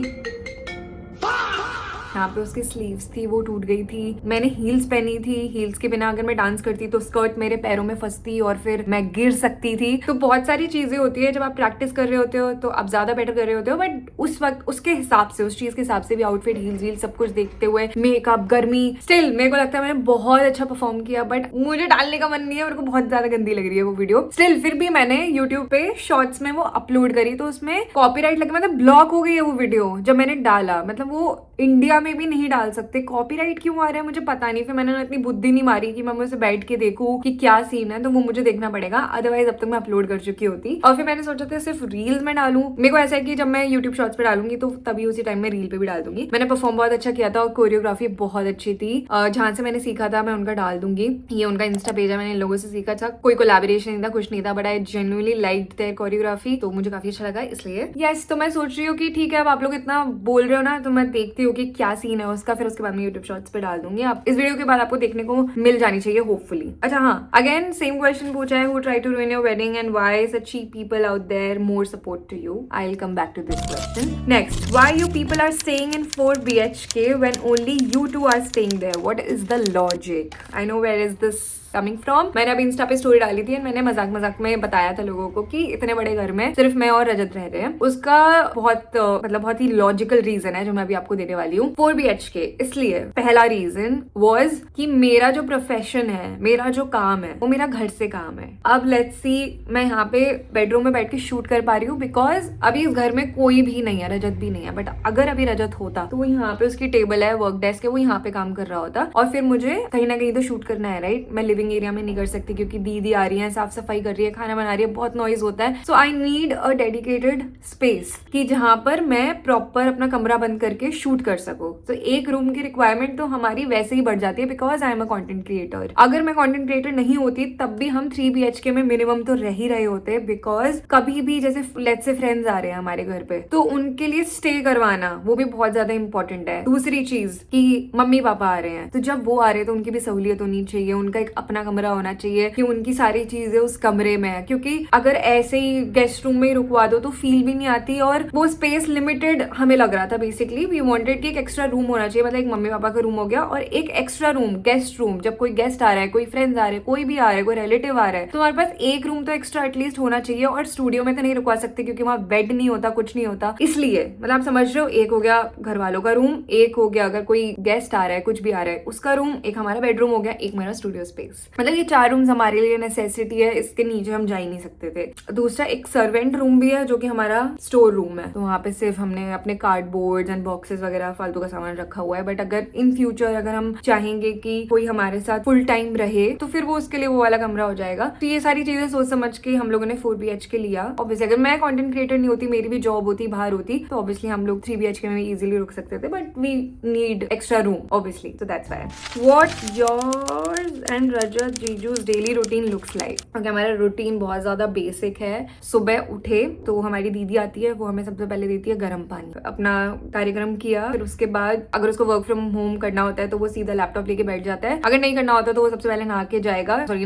यहाँ पे उसकी स्लीव्स थी वो टूट गई थी, मैंने हील्स पहनी थी, हील्स के बिना अगर मैं डांस करती तो स्कर्ट मेरे पैरों में फंसती और फिर मैं गिर सकती थी। तो बहुत सारी चीजें होती है जब आप प्रैक्टिस कर रहे होते हो तो आप ज्यादा बेटर कर रहे होते हो, बट उस वक्त उसके हिसाब से, उस चीज के हिसाब से भी आउटफिट, हील्स वील सब कुछ देखते हुए, मेकअप, गर्मी, स्टिल मेरे को लगता है मैंने बहुत अच्छा परफॉर्म किया, बट मुझे डालने का मन नहीं है, मेरे को बहुत ज्यादा गंदी लग रही है वो वीडियो। स्टिल फिर भी मैंने यूट्यूब पे शॉर्ट्स में वो अपलोड करी, तो उसमें कॉपीराइट लगे, मतलब ब्लॉक हो गई है वो वीडियो जब मैंने डाला, मतलब वो इंडिया में भी नहीं डाल सकते, कॉपीराइट क्यों आ रहा है मुझे पता नहीं। फिर मैंने इतनी बुद्धि नहीं मारी कि मैं उसे बैठ के देखूं कि क्या सीन है, तो वो मुझे देखना पड़ेगा, अदरवाइज अब तक मैं अपलोड कर चुकी होती। और फिर मैंने सोचा था सिर्फ रील्स में डालूं, मेरे को ऐसा है कि जब मैं यूट्यूब शॉर्ट्स पे डालूंगी तो तभी उसी टाइम में रील पे भी डाल दूंगी। मैंने परफॉर्म बहुत अच्छा किया था और कोरियोग्राफी बहुत अच्छी थी, जहां से मैंने सीखा था मैं उनका डाल दूंगी, ये उनका इंस्टा पेज है, मैंने इन लोगों से सीखा था, कोई कोलैबोरेशन नहीं था, कुछ नहीं था, but I genuinely liked their choreography, तो मुझे काफी अच्छा लगा इसलिए। यस, तो मैं सोच रही हूँ कि ठीक है, अब आप लोग इतना बोल रहे हो ना, तो मैं देखती हूँ कि क्या सीन है उसका, फिर उसके बाद मैं यूट्यूब शॉर्ट्स पे डाल दूंगी। आप इस वीडियो के बाद आपको देखने को मिल जानी चाहिए होपफुली। अच्छा हाँ, अगेन सेम क्वेश्चन पूछा है, who try to ruin your wedding and why such cheap people out there more support to you? I'll come back to this question next. Why you people are staying in 4 BHK when only you two are staying there? What is the logic? I know where is this coming from. मैंने अभी Insta पे story डाली थी, मैंने मजाक मजाक में बताया था लोगों को कि इतने बड़े घर में सिर्फ मैं और रजत रह रहे हैं। उसका बहुत मतलब बहुत ही लॉजिकल रीजन है जो मैं अभी आपको देने वाली हूँ। 4 BHK इसलिए, पहला रीजन वाज कि मेरा जो प्रोफेशन है, मेरा जो काम है, वो मेरा घर से काम है। अब लेट्स सी, मैं यहाँ पे बेडरूम में बैठ के शूट कर पा रही हूँ बिकॉज अभी इस घर में कोई भी नहीं है, रजत भी नहीं है, बट अगर अभी रजत होता तो वो यहाँ पे उसकी टेबल है, वर्क डेस्क है, वो यहाँ पे काम कर रहा होता, और फिर मुझे कहीं ना कहीं तो शूट करना है, राइट। मैं लिविंग एरिया में नहीं कर सकती क्योंकि दीदी आ रही है, साफ सफाई कर रही है, खाना बना रही है, बहुत नॉइज होता है। So I need a dedicated space कि जहां पर मैं प्रॉपर अपना कमरा बंद करके शूट कर सकूं। तो एक रूम की रिक्वायरमेंट तो हमारी वैसे ही बढ़ जाती है because I am a content creator. अगर मैं कंटेंट क्रिएटर नहीं होती तब भी हम 3 BHK में मिनिमम तो रह ही रहे होते, बिकॉज कभी भी जैसे लेट्स से फ्रेंड्स आ रहे हैं हमारे घर पे, तो उनके लिए स्टे करवाना वो भी बहुत ज्यादा इंपॉर्टेंट है। दूसरी चीज कि मम्मी पापा आ रहे हैं, तो जब वो आ रहे हैं तो उनकी भी सहूलियत होनी चाहिए, उनका एक अपना कमरा होना चाहिए कि उनकी सारी चीजें उस कमरे में है, क्योंकि अगर ऐसे ही गेस्ट रूम में ही रुकवा दो तो फील भी नहीं आती, और वो स्पेस लिमिटेड हमें लग रहा था। बेसिकली वी वांटेड कि एक एक्स्ट्रा रूम होना चाहिए, मतलब एक मम्मी पापा का रूम हो गया और एक एक्स्ट्रा रूम, गेस्ट रूम, जब कोई गेस्ट आ रहा है, कोई फ्रेंड्स आ रहे हैं, कोई भी आ रहा है, कोई रिलेटिव आ रहा है, तो हमारे पास एक रूम तो एक्स्ट्रा एटलीस्ट होना चाहिए। और स्टूडियो में तो नहीं रुकवा सकते क्योंकि वहाँ बेड नहीं होता, कुछ नहीं होता, इसलिए मतलब आप समझ रहे हो, एक हो गया घर वालों का रूम, एक हो गया अगर कोई गेस्ट आ रहा है, कुछ भी आ रहा है उसका रूम, एक हमारा बेडरूम हो गया, एक मेरा स्टूडियो स्पेस। मतलब ये 4 रूम्स हमारे लिए नेसेसिटी है, इसके नीचे हम जा ही नहीं सकते थे। दूसरा एक सर्वेंट रूम भी है जो कि हमारा स्टोर रूम है, तो वहाँ पे सिर्फ हमने अपने कार्डबोर्ड एंड बॉक्सेस वगैरह फालतू का सामान रखा हुआ है। बट अगर इन फ्यूचर अगर हम चाहेंगे कि कोई हमारे साथ फुल टाइम रहे तो फिर वो उसके लिए वो वाला कमरा हो जाएगा। तो ये सारी चीजें सोच समझ के हम लोगों ने 4 BHK लिया। ऑब्वियसली अगर मैं कंटेंट क्रिएटर नहीं होती, मेरी भी जॉब होती, बाहर होती, तो ऑब्वियसली हम लोग 3 BHK में इजीली रुक सकते थे, but we need extra room obviously, तो that's why. What yours and Rajat जीजूस daily routine looks like? Okay, हमारा रूटीन बहुत ज्यादा बेसिक है। सुबह उठे तो हमारी दीदी आती है, वो हमें सबसे पहले देती है गर्म पानी, अपना कार्यक्रम किया, फिर उसके बाद अगर उसको वर्क फ्रॉम होम करना होता है तो वो सीधा लैपटॉप लेके बैठ जाता है, अगर नहीं करना होता तो वो सबसे पहले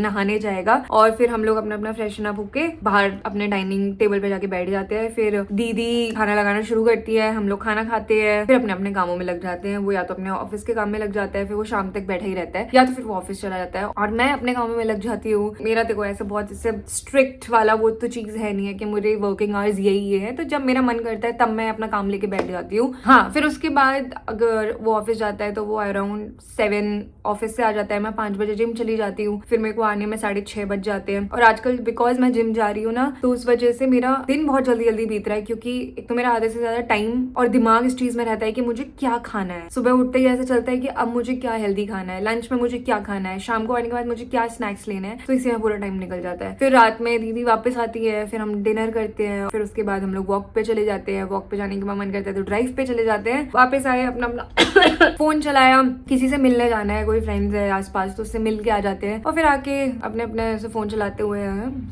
नहाने जाएगा, और फिर हम लोग अपना फ्रेशन अप होके बाहर अपने डाइनिंग टेबल पे जाके बैठ जाते हैं। फिर दीदी खाना लगाना शुरू करती है, हम लोग खाना खाते हैं, फिर अपने अपने कामों में लग जाते हैं। वो या तो अपने ऑफिस के काम में लग जाता है, फिर वो शाम तक बैठा ही रहता है, या तो फिर वो ऑफिस चला जाता है। और मैं अपने काम में लग जाती हूँ। मेरा देखो ऐसे बहुत इससे स्ट्रिक्ट वाला वो तो चीज है नहीं है कि मुझे वर्किंग आवर्स यही है, तो जब मेरा मन करता है तब मैं अपना काम लेके बैठ जाती हूँ। हाँ, फिर उसके बाद अगर वो ऑफिस जाता है तो वो अराउंड 7 ऑफिस से आ जाता है, मैं 5 बजे जिम चली जाती हूँ, फिर मेरे को आने में 6:30 बज जाते हैं। और आजकल बिकॉज मैं जिम जा रही हूँ ना, तो उस वजह से मेरा दिन बहुत जल्दी जल्दी बीत रहा है, क्योंकि एक तो मेरा आधे से ज्यादा टाइम और दिमाग इस चीज में रहता है कि मुझे क्या खाना है। सुबह उठते ही ऐसा चलता है कि अब मुझे क्या हेल्दी खाना है, लंच में मुझे क्या खाना है, शाम को आने के बाद मुझे क्या स्नैक्स लेने हैं, तो इसी में पूरा टाइम निकल जाता है। फिर रात में दीदी वापस आती है, फिर हम डिनर करते हैं, फिर उसके बाद हम लोग वॉक पे चले जाते हैं। वॉक पे जाने के बाद मन करता है तो ड्राइव पे चले जाते हैं। वापस आए, अपना अपना फोन चलाया, किसी से मिलने जाना है, कोई फ्रेंड्स है आसपास तो उससे मिल के आ जाते हैं, और फिर आके अपने अपने से फोन चलाते हुए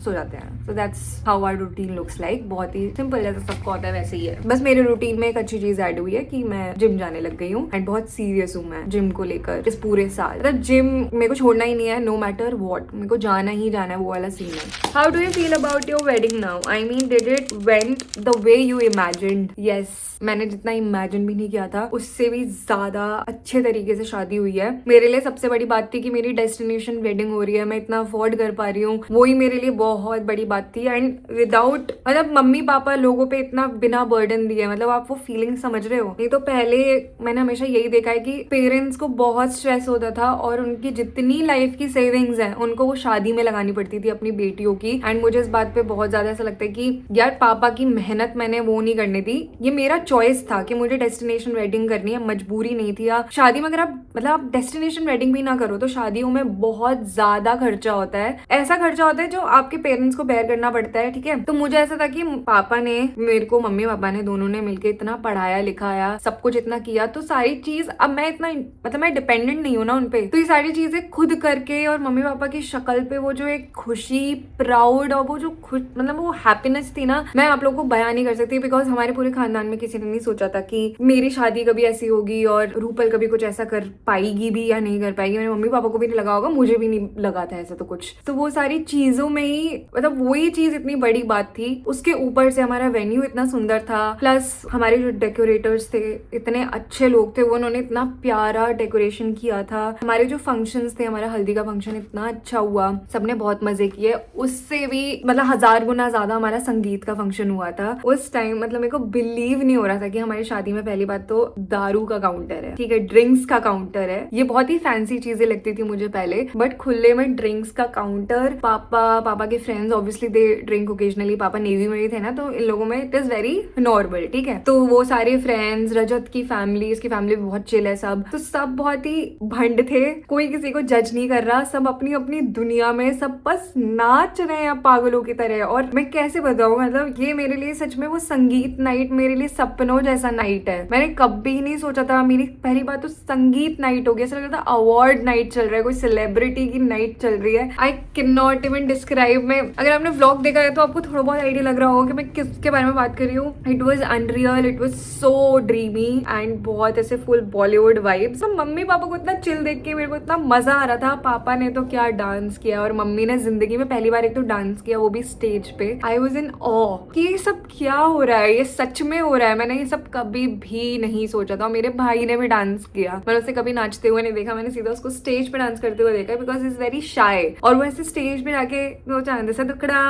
सो जाते हैं। So that's how our routine looks like. बहुत ही सिंपल, जैसा सबको होता है वैसे ही है। बस मेरे रूटीन में एक अच्छी चीज ऐड हुई है कि मैं जिम जाने लग गई हूँ, एंड बहुत सीरियस हूँ मैं जिम को लेकर इस पूरे साल। मतलब जिम मेरे को छोड़ना ही नहीं है, नो मैटर व्हाट, मेरे को जाना ही जाना है, वो वाला सीन है। How do you feel about your wedding now? I mean did it went the way you imagined? Yes, मैंने जितना इमेजिन भी नहीं किया था उससे भी ज्यादा अच्छे तरीके से शादी हुई है। मेरे लिए सबसे बड़ी बात थी कि मेरी डेस्टिनेशन वेडिंग हो रही है, मैं इतना अफोर्ड कर पा रही हूँ, वो ही मेरे लिए बहुत बड़ी बात थी। एंड विदाउट मतलब मम्मी पापा लोगों पे इतना बिना बर्डन दिए, मतलब आप वो फीलिंग समझ रहे हो। नहीं तो पहले मैंने हमेशा यही देखा है कि पेरेंट्स को बहुत स्ट्रेस होता था और उनकी जितनी लाइफ की सेविंग्स है उनको वो शादी में लगानी पड़ती थी अपनी बेटियों की। एंड मुझे इस बात पे बहुत ज्यादा ऐसा लगता है कि यार पापा की मेहनत मैंने वो नहीं करने दी, ये मेरा चॉइस था कि मुझे डेस्टिनेशन वेडिंग करनी है, मजबूरी नहीं थी। या शादी में अगर आप मतलब आप डेस्टिनेशन वेडिंग भी ना करो तो शादियों में बहुत ज्यादा खर्चा होता है, ऐसा खर्चा होता है जो आपके पेरेंट्स को बेयर करना पड़ता है, ठीक है। तो मुझे ऐसा था कि पापा ने मेरे को, मम्मी पापा ने दोनों ने मिलकर इतना पढ़ाया लिखाया, सब कुछ इतना किया, तो सारी चीज अब मैं इतना मतलब मैं डिपेंडेंट नहीं हूँ ना उनपे, तो ये सारी चीजें खुद करके, और मम्मी पापा की शक्ल पे वो जो एक खुशी, प्राउड और वो जो खुश मतलब वो हैप्पीनेस थी ना, मैं आप लोगों को बयान नहीं कर सकती। बिकॉज हमारे पूरे खानदान में किसी ने नहीं सोचा था कि मेरी शादी कभी ऐसी होगी और रूपल कभी कुछ ऐसा कर पाएगी भी या नहीं कर पाएगी। मेरे मम्मी पापा को भी नहीं लगा होगा, मुझे भी नहीं लगा था ऐसा तो कुछ। तो वो सारी चीजों में ही मतलब वही चीज इतनी बड़ी बात थी। उसके ऊपर से हमारा वेन्यू इतना सुंदर था, प्लस हमारे जो डेकोरेटर्स थे इतने अच्छे लोग थे, वो उन्होंने इतना प्यारा डेकोरेशन किया था। हमारे जो फंक्शंस थे, हमारा हल्दी का फंक्शन इतना अच्छा हुआ, सबने बहुत मजे किए। उससे भी मतलब 1000 गुना ज्यादा हमारा संगीत का फंक्शन हुआ था उस टाइम। मतलब मेरे को बिलीव नहीं हो रहा था कि हमारी शादी में पहली बात तो दारू का काउंटर है, ठीक है, ड्रिंक्स का काउंटर है। ये बहुत ही फैंसी चीजें लगती थी मुझे पहले, बट खुले में ड्रिंक्स का काउंटर। पापा के friends obviously they drink occasionally, पापा नेवी में भी थे ना, तो इन लोगों में इट इज वेरी नॉर्मल, ठीक है। तो वो सारे फ्रेंड्स, रजत की फैमिली, इसकी फैमिली भी बहुत चिल है सब, तो सब बहुत ही भंड थे, कोई किसी को जज नहीं कर रहा, सब अपनी अपनी दुनिया में, सब बस नाच रहे हैं पागलों की तरह। और मैं कैसे बताऊं, मतलब ये मेरे लिए सच में वो संगीत नाइट मेरे लिए सपनों जैसा नाइट है। मैंने कभी नहीं सोचा था, मेरी पहली बात तो संगीत नाइट हो गया, ऐसा लग रहा था अवार्ड नाइट चल रहा है, कोई सेलिब्रिटी की नाइट चल रही है। I can not even describe. में अगर आपने व्लॉग देखा है तो आपको थोड़ा बहुत आइडिया लग रहा होगा कि मैं किसके बारे में बात कर रही हूँ। It was unreal, it was so dreamy and बहुत ऐसे full Bollywood vibes. Mummy papa को इतना चिल देख के मेरे को इतना मजा आ रहा था। पापा ने तो क्या डांस किया, और मम्मी ने जिंदगी में पहली बार एक तो डांस किया, वो भी स्टेज पे। आई वॉज इन ऑ कि ये सब क्या हो रहा है, ये सच में हो रहा है। मैंने ये सब कभी भी नहीं सोचा था। मेरे भाई ने भी डांस किया, मैंने उसे कभी नाचते हुए नहीं देखा, मैंने सीधा उसको स्टेज पे डांस करते हुए देखा, बिकॉज इज वेरी शाय। और वो ऐसे स्टेज पे जाके वो चांद सा दुकड़ा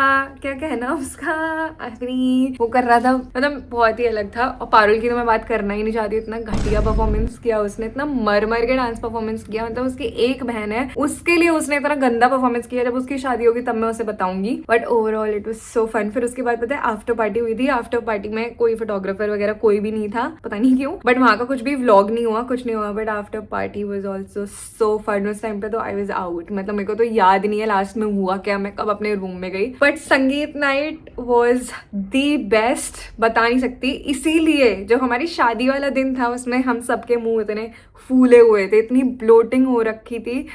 क्या कहना उसका अपनी वो कर रहा था, मतलब बहुत ही अलग था। और पारुल की तो मैं बात करना ही नहीं चाहती, इतना घटिया परफॉर्मेंस किया उसने, इतना मर मर के डांस परफॉर्मेंस किया। मतलब उसकी एक बहन है, उसके लिए उसने इतना गंदा परफॉर्मेंस किया, जब उसकी शादी होगी तब मैं उसे बताऊंगी। But overall it was so fun. फिर उसके बाद पता है आफ्टर पार्टी हुई थी। आफ्टर पार्टी में कोई फोटोग्राफर वगैरह कोई भी नहीं था, पता नहीं क्यों, बट वहां का कुछ भी व्लॉग नहीं हुआ, कुछ नहीं हुआ। But after party was also so fun. उस टाइम पे तो आई वाज आउट, मतलब मेरे को तो याद नहीं है लास्ट में हुआ क्या, मैं कब अपने रूम में गई। बट संगीत नाइट वाज द बेस्ट, बता नहीं सकती। इसीलिए जो हमारी शादी वाला दिन था उसमें हम सबके मुंह इतने फूले हुए थे, इतनी ब्लोटिंग हो रखी थी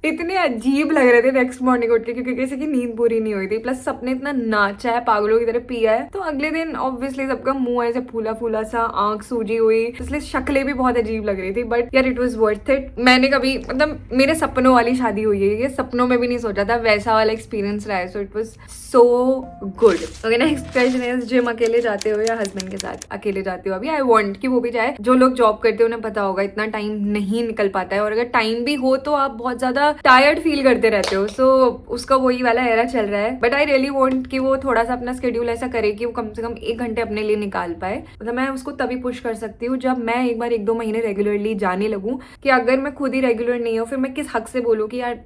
इतने अजीब लग रहे थे नेक्स्ट मॉर्निंग उठ के, क्योंकि किसी की नींद पूरी नहीं हुई थी, प्लस सबने इतना नाचा है, पागलों की तरह पिया है। तो अगले दिन ऑब्वियसली सबका मुंह ऐसे फूला फूला सा, आंख सूजी हुई, इसलिए शक्लें भी बहुत अजीब लग रही थी। बट यार इट वाज वर्थ इट। मैंने कभी मतलब मेरे सपनों वाली शादी हुई है, ये सपनों में भी नहीं सोचा था, वैसा वाला एक्सपीरियंस रहा है। So it was so good. Okay, next question है, जिम अकेले जाते हो या हस्बैंड के साथ? अकेले जाते हो अभी। आई वांट कि वो भी जाए। जो लोग जॉब करते हैं उन्हें पता होगा इतना टाइम नहीं निकल पाता है, और अगर टाइम भी हो तो आप बहुत ज्यादा टायर्ड फील करते रहते हो। सो उसका वही वाला एरा चल रहा है, बट आई रियली वांट कि वो थोड़ा सा अपना स्केड्यूल ऐसा करे कि वो कम से कम 1 घंटे अपने लिए निकाल पाए। मतलब मैं उसको तभी पुश कर सकती हूँ जब मैं एक बार 1-2 महीने रेगुलरली जाने लगूँ, कि अगर मैं खुद ही रेगुलर नहीं हूँ फिर मैं किस हक से बोलूँ कि यार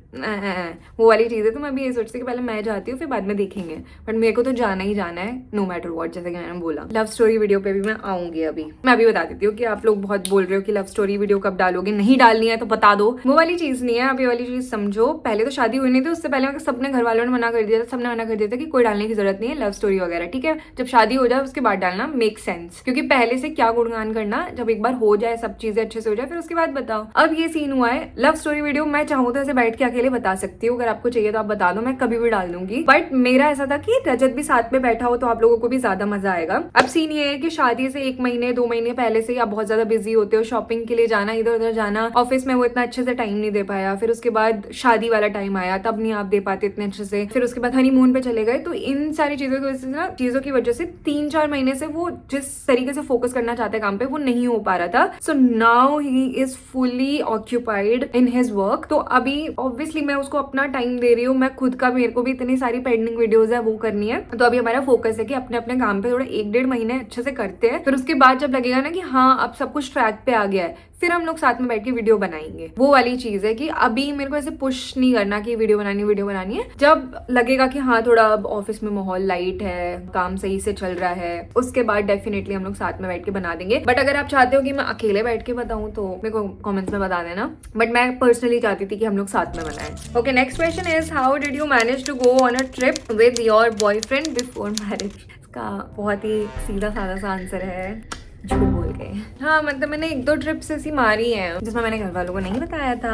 वो वाली चीज़ है। तो मैं भी ये सोचती हूँ कि पहले मैं जाती हूँ फिर बाद में देखेंगे, बट मेरे को तो जाना ही जाना है नो मैटर व्हाट। जैसे कि मैंने बोला लव स्टोरी वीडियो पे भी मैं आऊंगी। अभी मैं अभी बता देती हूँ कि आप लोग बहुत बोल रहे हो कि लव स्टोरी वीडियो कब डालोगे, नहीं डालनी है तो बता दो। वो वाली चीज नहीं है, आप ये वाली चीज समझो। पहले तो शादी हुई नहीं थी, उससे पहले सबने घर वालों ने मना कर दिया था, सबने मना कर दिया था कि कोई डालने की जरूरत नहीं है लव स्टोरी वगैरह, ठीक है। जब शादी हो जाए उसके बाद डालना मेक सेंस, क्योंकि पहले से क्या गुणगान करना, जब एक बार हो जाए सब चीजें अच्छे से हो जाए फिर उसके बाद बताओ। अब ये सीन हुआ है, लव स्टोरी वीडियो मैं चाहूँ तो ऐसे बैठ के अकेले बता सकती हूँ, अगर आपको चाहिए तो आप बता दो, मैं कभी भी डाल दूंगी। बट मेरा ऐसा था कि रजत भी साथ में बैठा हो तो आप लोगों को भी ज्यादा मजा आएगा। अब सीन ये है कि शादी से 1 महीने 2 महीने पहले से ही आप बहुत ज्यादा बिजी होते हो, शॉपिंग के लिए जाना, इधर उधर जाना, ऑफिस में वो इतना अच्छे से टाइम नहीं दे पाया, फिर उसके बाद शादी वाला टाइम आया तब नहीं आप दे पाते इतने अच्छे से, फिर उसके बाद हनीमून पे चले गए। तो इन सारी चीजों की वजह से ना, चीजों की वजह से 3-4 महीने से वो जिस तरीके से फोकस करना चाहते काम पे वो नहीं हो पा रहा था। So now he is fully occupied in his work. तो अभी ऑब्वियसली मैं उसको अपना टाइम दे रही हूँ, मैं खुद का, मेरे को भी इतनी सारी पेंडिंग वीडियोस है वो करनी है। तो अभी हमारा फोकस है कि अपने अपने काम पे थोड़ा 1-1.5 महीने अच्छे से करते हैं, फिर उसके बाद जब लगेगा ना कि हाँ अब सब कुछ ट्रैक पे आ गया है, फिर हम लोग साथ में बैठ के वीडियो बनाएंगे। वो वाली चीज है कि अभी मेरे को ऐसे पुश नहीं करना कि वीडियो बनानी है। जब लगेगा कि हाँ थोड़ा अब ऑफिस में माहौल लाइट है, काम सही से चल रहा है, उसके बाद डेफिनेटली हम लोग साथ में बैठ के बना देंगे। बट अगर आप चाहते हो कि मैं अकेले बैठ के बताऊं तो मेरे को कमेंट्स में बता देना, बट मैं पर्सनली चाहती थी कि हम लोग साथ में बनाएं। Okay, next question is how did you manage to go on a trip with your boyfriend before marriage. इसका बहुत ही सीधा साधा सा आंसर है, झूठ बोल गए। हाँ मतलब मैंने 1-2 ट्रिप्स ऐसी मारी हैं जिसमें मैंने घर वालों को नहीं बताया था।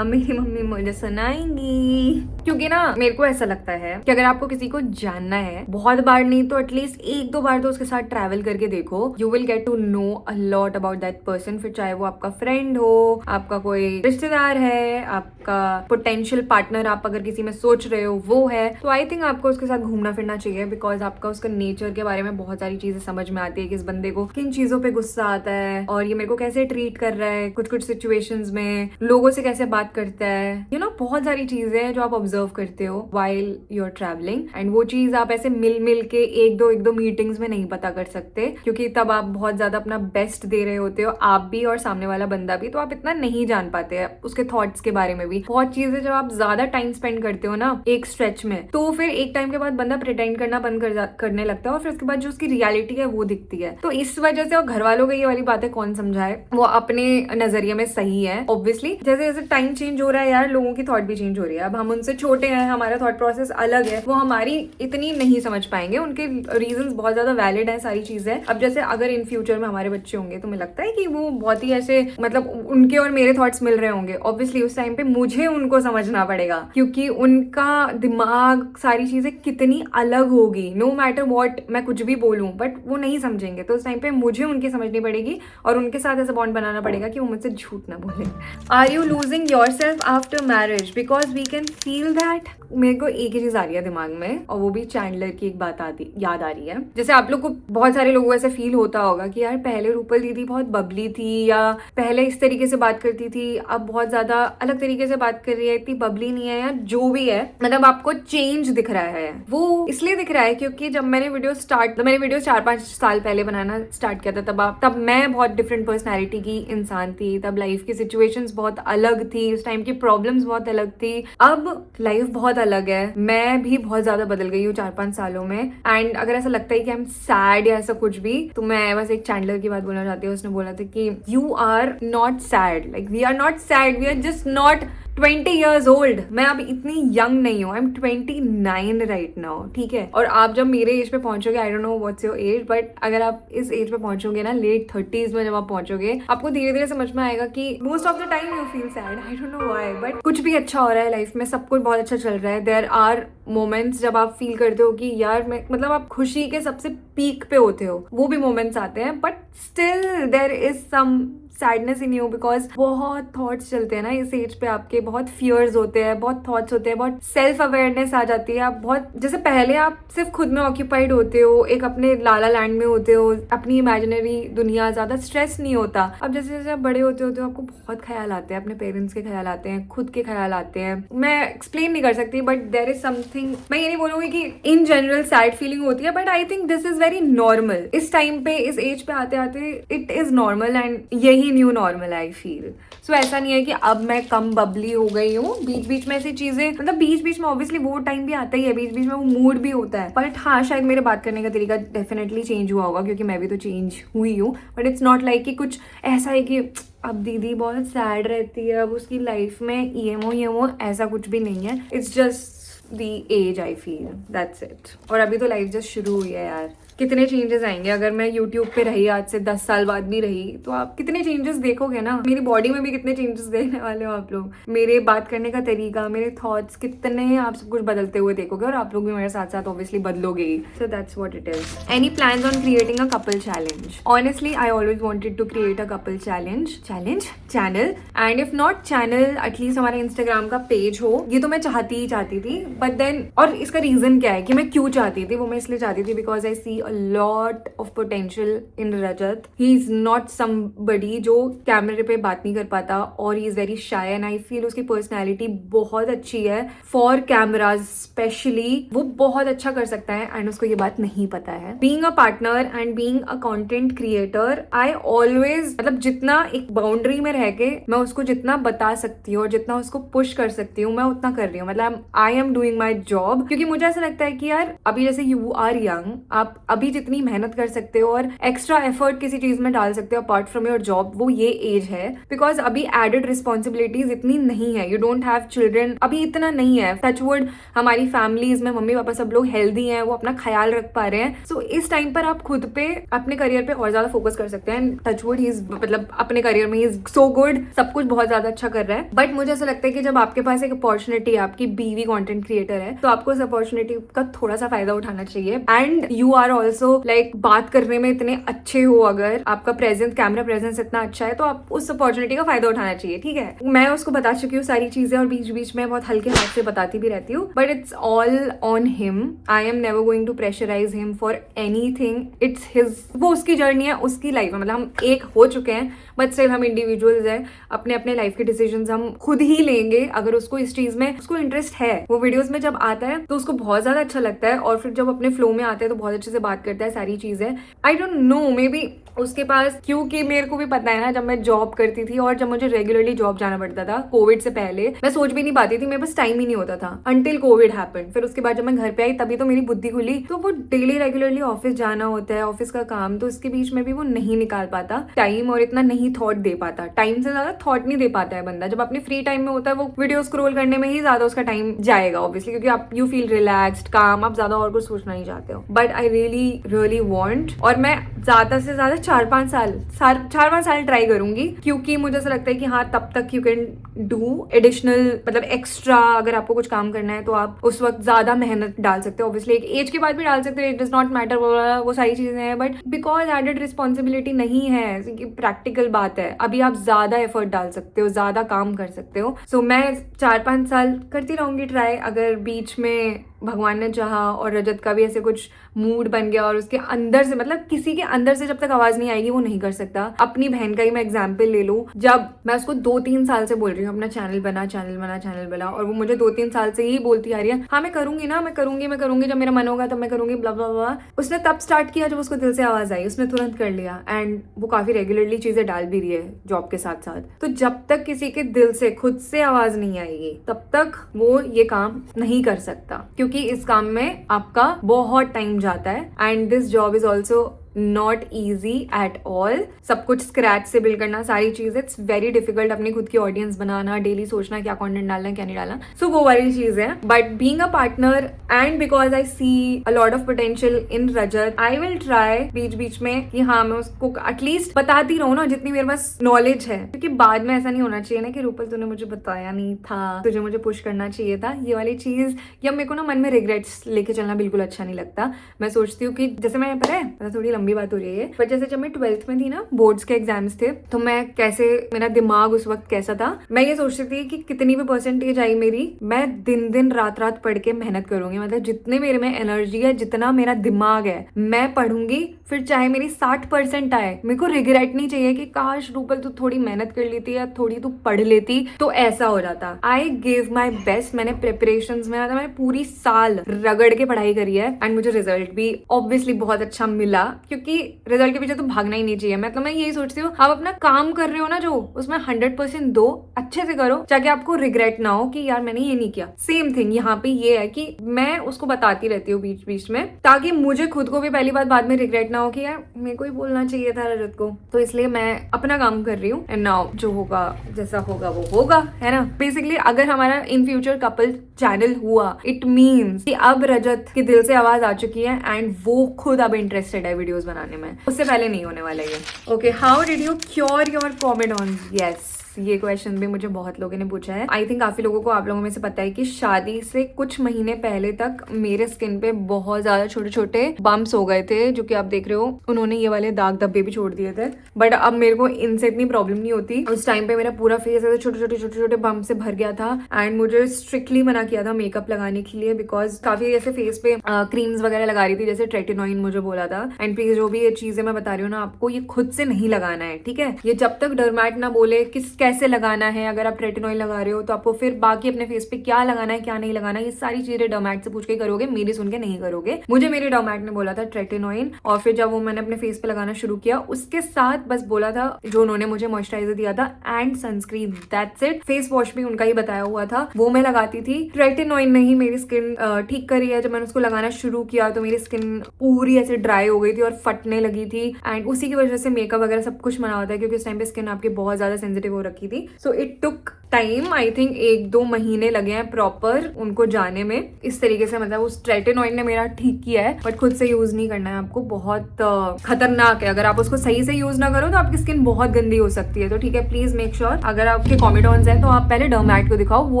अब मेरी मम्मी मुझे सुनाएंगी, क्योंकि ना मेरे को ऐसा लगता है कि अगर आपको किसी को जानना है, बहुत बार नहीं तो एटलीस्ट 1-2 बार तो उसके साथ ट्रैवल करके देखो। You will get to know a lot about that person. फिर चाहे वो आपका फ्रेंड हो, आपका कोई रिश्तेदार है, आपका पोटेंशियल पार्टनर, आप अगर किसी में सोच रहे हो वो है, तो आई थिंक आपको उसके साथ घूमना फिरना चाहिए, बिकॉज आपका उसका नेचर के बारे में बहुत सारी चीजें समझ में आती है कि इस बंदे को किन चीजों पे गुस्सा आता है और ये मेरे को कैसे ट्रीट कर रहा है, कुछ कुछ सिचुएशंस में लोगों से कैसे बात करता है, यू नो बहुत सारी चीजें हैं जो आप ऑब्जर्व करते हो while you are travelling. And वो चीज आप ऐसे मिल के एक दो मीटिंग्स में नहीं पता कर सकते, क्योंकि तब आप बहुत ज्यादा अपना बेस्ट दे रहे होते हो, आप भी और सामने वाला बंदा भी, तो आप इतना नहीं जान पाते हैं उसके थॉट्स के बारे में भी। बहुत चीजें जब आप ज्यादा टाइम स्पेंड करते हो ना एक स्ट्रेच में, तो फिर एक टाइम के बाद बंदा प्रिटेंड करना बंद करने लगता है और फिर उसके बाद जो उसकी रियलिटी है वो दिखती है। तो इस वजह से, और घर वालों को ये वाली बातें कौन समझाए, वो अपने नजरिए में सही है। ऑब्वियसली जैसे जैसे टाइम चेंज हो रहा है यार, लोगों की थॉट भी चेंज हो रही है। अब हम उनसे छोटे हैं, हमारा थॉट प्रोसेस अलग है, वो हमारी इतनी नहीं समझ पाएंगे, उनके रीजंस बहुत ज्यादा वैलिड है सारी चीजें। अब जैसे अगर इन फ्यूचर में हमारे बच्चे होंगे तो मुझे लगता है कि वो बहुत ही ऐसे, मतलब उनके और मेरे थॉट्स मिल रहे होंगे। ऑब्वियसली उस टाइम पे मुझे उनको समझना पड़ेगा, क्योंकि उनका दिमाग, सारी चीजें कितनी अलग होगी। नो मैटर व्हाट मैं कुछ भी बोलूं, बट वो नहीं समझेंगे, तो उस टाइम पे मुझे उनकी समझनी पड़ेगी और उनके साथ ऐसा बॉन्ड बनाना पड़ेगा कि वो मुझसे झूठ ना बोले। Are you losing your self after marriage because we can feel that. मेरे को एक ही चीज आ रही है दिमाग में, और वो भी चैंडलर की एक बात याद आ रही है। जैसे आप लोग को, बहुत सारे लोगों को ऐसे फील होता होगा कि यार पहले रूपल दीदी बहुत बबली थी, या पहले इस तरीके से बात करती थी, अब बहुत ज्यादा अलग तरीके से बात कर रही है, इतनी बबली नहीं है, या जो भी है, मतलब आपको चेंज दिख रहा है। वो इसलिए दिख रहा है क्योंकि जब मैंने वीडियो 4-5 साल पहले बनाना स्टार्ट किया था, तब मैं बहुत डिफरेंट पर्सनैलिटी की इंसान थी। तब लाइफ की सिचुएशंस बहुत अलग थी, उस टाइम की प्रॉब्लम्स बहुत अलग थी। अब लाइफ बहुत अलग है, मैं भी बहुत ज्यादा बदल गई हूँ 4-5 सालों में। एंड अगर ऐसा लगता है कि आई एम सैड या ऐसा कुछ भी, तो मैं बस एक चैंडलर की बात बोलना चाहती हूँ। उसने बोला था कि you are not sad, like we are not sad, we are just not 20 years old। मैं अब इतनी यंग नहीं हूँ, आई एम 29 राइट नाउ, ठीक है। और आप जब मेरे एज पे पहुंचोगे, I don't know what's your age, but अगर आप इस एज पे पहुंचोगे ना, लेट 30s में जब आप पहुंचोगे, आपको धीरे धीरे समझ में आएगा कि most of the time you feel sad, I don't know why, but कुछ भी अच्छा हो रहा है लाइफ में, सब कुछ बहुत अच्छा चल रहा है। देयर आर मोमेंट्स जब आप फील करते हो कि यार मैं, मतलब आप खुशी के सबसे पीक पे होते हो वो भी मोमेंट्स आते हैं, but still there is some sadness in you because बहुत थॉट्स चलते हैं ना इस एज पे आपके, बहुत फियर्स होते हैं, बहुत थॉट्स होते हैं, बहुत सेल्फ अवेयरनेस आ जाती है। आप बहुत जैसे पहले आप सिर्फ खुद में ऑक्यूपाइड होते हो, एक अपने लाला लैंड में होते हो, अपनी इमेजिनरी दुनिया, ज्यादा स्ट्रेस नहीं होता। अब जैसे जैसे आप बड़े होते हो आपको बहुत ख्याल आते हैं, अपने पेरेंट्स के ख्याल आते हैं, खुद के ख्याल आते हैं। मैं एक्सप्लेन नहीं कर सकती बट देयर इज समथिंग, मैं ये नहीं बोलूंगी कि इन जनरल सैड फीलिंग होती है, but I think this is very normal. इस टाइम पे इस एज पे आते आते इट इज नॉर्मल एंड यही न्यू नॉर्मल आई फील। सो ऐसा नहीं है कि अब मैं कम बबली हो गई हूँ, बीच बीच में ऐसी चीजें, मतलब बीच बीच में ऑब्वियसली वो टाइम भी आता ही है, बीच बीच में वो मूड भी होता है, बट हाँ शायद मेरे बात करने का तरीका डेफिनेटली चेंज हुआ होगा क्योंकि मैं भी तो चेंज हुई हूँ। बट इट्स नॉट लाइक कि कुछ ऐसा है कि अब दीदी बहुत सैड रहती है, अब उसकी लाइफ में ईएमओ ऐसा कुछ भी नहीं है। It's just the age I feel, that's it. और अभी तो लाइफ जस्ट शुरू हुई है यार, कितने चेंजेस आएंगे। अगर मैं YouTube पे रही आज से 10 साल बाद भी रही तो आप कितने चेंजेस देखोगे ना, मेरी बॉडी में भी कितने चेंजेस देखने वाले हो आप लोग, मेरे बात करने का तरीका, मेरे थॉट्स, कितने आप सब कुछ बदलते हुए देखोगे और आप लोग भी मेरे साथ साथ ऑब्वियसली बदलोगे ही। So that's what it is. Any plans on creating a couple challenge? Honestly I always wanted to create a couple challenge channel, and if not channel at least हमारा इंस्टाग्राम का पेज हो। ये तो मैं चाहती थी, बट देन, और इसका रीजन क्या है कि मैं क्यों चाहती थी, वो मैं इसलिए चाहती थी because I see a lot of potential in Rajat. He is not somebody जो कैमरे पे बात नहीं कर पाता और he is very shy and I feel उसकी personality बहुत अच्छी है for cameras specially, वो बहुत अच्छा कर सकता है and उसको ये बात नहीं पता है। Being a partner and being a content creator, I always, मतलब जितना एक बाउंड्री में रह के मैं उसको जितना बता सकती हूँ और जितना उसको पुश कर सकती हूँ मैं उतना कर रही हूँ। मतलब I am doing my job, क्योंकि मुझे ऐसा लगता है कि यार अभी जैसे यू आर यंग, आप अभी जितनी मेहनत कर सकते हो और एक्स्ट्रा एफर्ट किसी चीज में डाल सकते हो अपार्ट फ्रॉम योर जॉब, वो ये एज है। बिकॉज अभी एडेड रिस्पॉन्सिबिलिटीज इतनी नहीं है, यू डोंट हैव चिल्ड्रन, अभी इतना नहीं है। टचवुड हमारी फैमिलीज में मम्मी पापा सब लोग हेल्दी हैं, वो अपना ख्याल रख पा रहे हैं। सो इस टाइम पर आप खुद पे, अपने करियर पे और ज्यादा फोकस कर सकते हैं। टचवुड ही इज, मतलब अपने करियर में ही इज सो गुड, सब कुछ बहुत ज्यादा अच्छा कर रहा है। बट मुझे ऐसा लगता है कि जब आपके पास एक अपॉर्चुनिटी है, आपकी बीवी कंटेंट क्रिएटर है, तो आपको इस अपॉर्चुनिटी का थोड़ा सा फायदा उठाना चाहिए। And you are also like बात करने में इतने अच्छे हो, अगर आपका प्रेजेंस, कैमरा प्रेजेंस इतना अच्छा है, तो आप उस अपॉर्चुनिटी का फायदा उठाना चाहिए। ठीक है, मैं उसको बता चुकी हूँ सारी चीजें और बीच बीच में बहुत हल्के हाथ से बताती भी रहती हूँ, but it's all on him. I am never going to pressurise him for anything. It's his, वो उसकी जर्नी है, उसकी लाइफ है। मतलब हम एक हो चुके हैं बट स्टिल हम इंडिविजुअल्स हैं, अपने अपने लाइफ के डिसीजंस हम खुद ही लेंगे। अगर उसको इस चीज में उसको इंटरेस्ट है, वो वीडियोस में जब आता है तो उसको बहुत ज्यादा अच्छा लगता है और फिर जब अपने फ्लो में आता है तो बहुत अच्छे से बात करता है, सारी चीजें। आई डोंट नो, मे बी उसके पास, क्योंकि मेरे को भी पता है ना, जब मैं जॉब करती थी और जब मुझे रेगुलरली जॉब जाना पड़ता था कोविड से पहले, मैं सोच भी नहीं पाती थी, मेरे पास टाइम ही नहीं होता था अंटिल कोविड हैपेंड। फिर उसके बाद जब मैं घर पे आई तभी तो मेरी बुद्धि खुली। तो वो डेली रेगुलरली ऑफिस जाना होता है, ऑफिस का काम, तो उसके बीच में भी वो नहीं निकाल पाता टाइम और इतना नहीं थॉट दे पाता। टाइम से ज्यादा थॉट नहीं दे पाता है बंदा। जब अपने फ्री टाइम में होता है वो वीडियो स्क्रॉल करने में ही ज्यादा उसका टाइम जाएगा ऑब्वियसली, क्योंकि आप यू फील रिलैक्स्ड, काम, आप ज्यादा और कुछ सोचना नहीं चाहते हो। बट आई रियली वांट, और मैं ज्यादा से ज्यादा 4-5 साल ट्राई करूंगी, क्योंकि मुझे ऐसा लगता है कि हाँ तब तक यू कैन डू एडिशनल, मतलब एक्स्ट्रा। अगर आपको कुछ काम करना है तो आप उस वक्त ज्यादा मेहनत डाल सकते हो। ऑब्वियसली एक एज के बाद भी डाल सकते हो, इट डज नॉट मैटर, वो सारी चीजें हैं। बट बिकॉज एडेड रिस्पॉन्सिबिलिटी नहीं है, प्रैक्टिकल बात है, अभी आप ज्यादा एफर्ट डाल सकते हो, ज्यादा काम कर सकते हो। सो मैं 4-5 साल करती रहूंगी ट्राई। अगर बीच में भगवान ने चाहा और रजत का भी ऐसे कुछ मूड बन गया और उसके अंदर से, मतलब किसी के अंदर से जब तक आवाज नहीं आएगी वो नहीं कर सकता। अपनी बहन का ही मैं एग्जाम्पल ले लूं, जब मैं उसको 2-3 साल से बोल रही हूँ अपना चैनल बना, और वो मुझे 2-3 साल से ही बोलती आ रही है, हाँ मैं करूंगी ना, मैं करूंगी, जब मेरा मन होगा तब मैं करूंगी, ब्ला ब्ला ब्ला। उसने तब स्टार्ट किया जब उसको दिल से आवाज आई, उसने तुरंत कर लिया, एंड वो काफी रेगुलरली चीजें डाल भी रही है जॉब के साथ साथ। तो जब तक किसी के दिल से खुद से आवाज नहीं आएगी तब तक वो ये काम नहीं कर सकता, क्योंकि इस काम में आपका बहुत टाइम जाता है। And this job is also not easy at all. सब कुछ स्क्रैच से बिल्ड करना, सारी चीजें, इट्स वेरी डिफिकल्ट। अपनी खुद की ऑडियंस बनाना, डेली सोचना क्या कंटेंट डालना है क्या नहीं डालना, सो वो वाली चीज है। But being a partner and because I see a lot of potential in Rajat, I will try बीच बीच में कि हाँ मैं उसको एटलीस्ट बताती रहूँ ना जितनी मेरे पास नॉलेज है, क्योंकि बाद में ऐसा नहीं होना चाहिए ना कि रूपल तूने मुझे बताया नहीं था, तुझे मुझे पुश करना चाहिए था, ये वाली चीज। या मेरे को ना मन में रिग्रेट्स लेके चलना बिल्कुल अच्छा नहीं लगता। मैं सोचती हूँ कि जैसे मैं, पता है थोड़ी लंबी बात हो रही है, पर जैसे जब मैं 12th में थी ना, बोर्ड्स के एग्जाम्स थे, तो मैं कैसे, मेरा दिमाग उस वक्त कैसा था, मैं ये सोचती थी कि कितनी भी परसेंटेज आई मेरी, मैं दिन दिन रात रात पढ़ के मेहनत करूंगी। मतलब जितने मेरे में एनर्जी है, जितना मेरा दिमाग है, मैं पढ़ूंगी, फिर चाहे मेरी 60% आए, मेरे को रिग्रेट नहीं चाहिए कि काश रूपल तू थोड़ी मेहनत कर लेती या थोड़ी तू पढ़ लेती तो ऐसा हो जाता। I give my best. मैंने प्रिपरेशंस में, मैंने पूरी साल रगड़ के पढ़ाई करी है एंड मुझे रिजल्ट भी ऑब्वियसली बहुत अच्छा मिला, क्योंकि रिजल्ट के पीछे तो भागना ही नहीं चाहिए। मतलब मैं यही सोचती हूँ, आप अपना काम कर रहे हो ना जो, उसमें 100% दो, अच्छे से करो, ताकि आपको रिग्रेट ना हो कि यार मैंने ये नहीं किया। सेम थिंग यहाँ पे ये है कि मैं उसको बताती रहती हूँ बीच बीच में, ताकि मुझे खुद को भी पहली बात बाद में रिग्रेट ना हो कि यार मेरे को ही बोलना चाहिए था रजत को। तो इसलिए मैं अपना काम कर रही हूँ एंड नाउ जो होगा, जैसा होगा वो होगा, है ना। बेसिकली अगर हमारा इन फ्यूचर कपल चैनल हुआ, इट मीन्स कि अब रजत के दिल से आवाज आ चुकी है एंड वो खुद अब इंटरेस्टेड है वीडियोस बनाने में। उससे पहले नहीं होने वाला ये। Okay, how did you cure your comedones? Yes, ये क्वेश्चन भी मुझे बहुत लोगों ने पूछा है। आई थिंक काफी लोगों को, आप लोगों में से पता है कि शादी से कुछ महीने पहले तक मेरे स्किन पे बहुत ज्यादा छोटे छोटे बम्प्स हो गए थे, जो कि आप देख रहे हो। उन्होंने ये वाले दाग धब्बे भी छोड़ दिए थे, बट अब मेरे को इनसे इतनी प्रॉब्लम नहीं होती। उस टाइम पे मेरा पूरा फेस ऐसे छोटे छोटे बम्प से भर गया था एंड मुझे स्ट्रिक्टली मना किया था मेकअप लगाने के लिए, बिकॉज काफी ऐसे फेस पे क्रीम्स वगैरह लगा रही थी, जैसे ट्रेटिनोइन मुझे बोला था। एंड प्लीज जो भी ये चीजें मैं बता रही हूँ ना आपको, ये खुद से नहीं लगाना है, ठीक है। ये जब तक डर्मैट ना बोले कैसे लगाना है, अगर आप ट्रेटिनॉइल लगा रहे हो तो आपको फिर बाकी अपने फेस पे क्या लगाना है क्या नहीं लगाना है, ये सारी चीजें डर्मैट से पूछ के करोगे, मेरी सुन के नहीं करोगे। मुझे मेरे डर्मैट ने बोला था ट्रेटिनॉइल, और फिर जब वो मैंने अपने फेस पे लगाना शुरू किया, उसके साथ बस बोला था जो उन्होंने मुझे मॉइस्चराइजर दिया था and sunscreen, that's it. Face wash भी उनका ही बताया हुआ था, वो मैं लगाती थी। ट्रेटिनॉइल ने ही मेरी स्किन ठीक करी है। जब मैंने उसको लगाना शुरू किया तो मेरी स्किन पूरी ऐसे ड्राई हो गई थी और फटने लगी थी, एंड उसी की वजह से मेकअप वगैरह सब कुछ मना होता है, क्योंकि उस टाइम पे स्किन आपकी बहुत ज्यादा सेंसिटिव हो रखी थी। So it took time, I think 1-2 महीने लगे हैं प्रॉपर उनको जाने में। इस तरीके से मतलब उस ट्रेटिनॉइल ने मेरा ठीक किया है, बट खुद से यूज नहीं करना है आपको, बहुत खतरनाक है। अगर आप उसको सही से यूज ना करो तो आपकी स्किन बहुत गंदी हो सकती है। तो ठीक है, प्लीज मेक श्योर अगर आपके कॉमेडॉन्स हैं तो आप पहले डर्मैट को दिखाओ, वो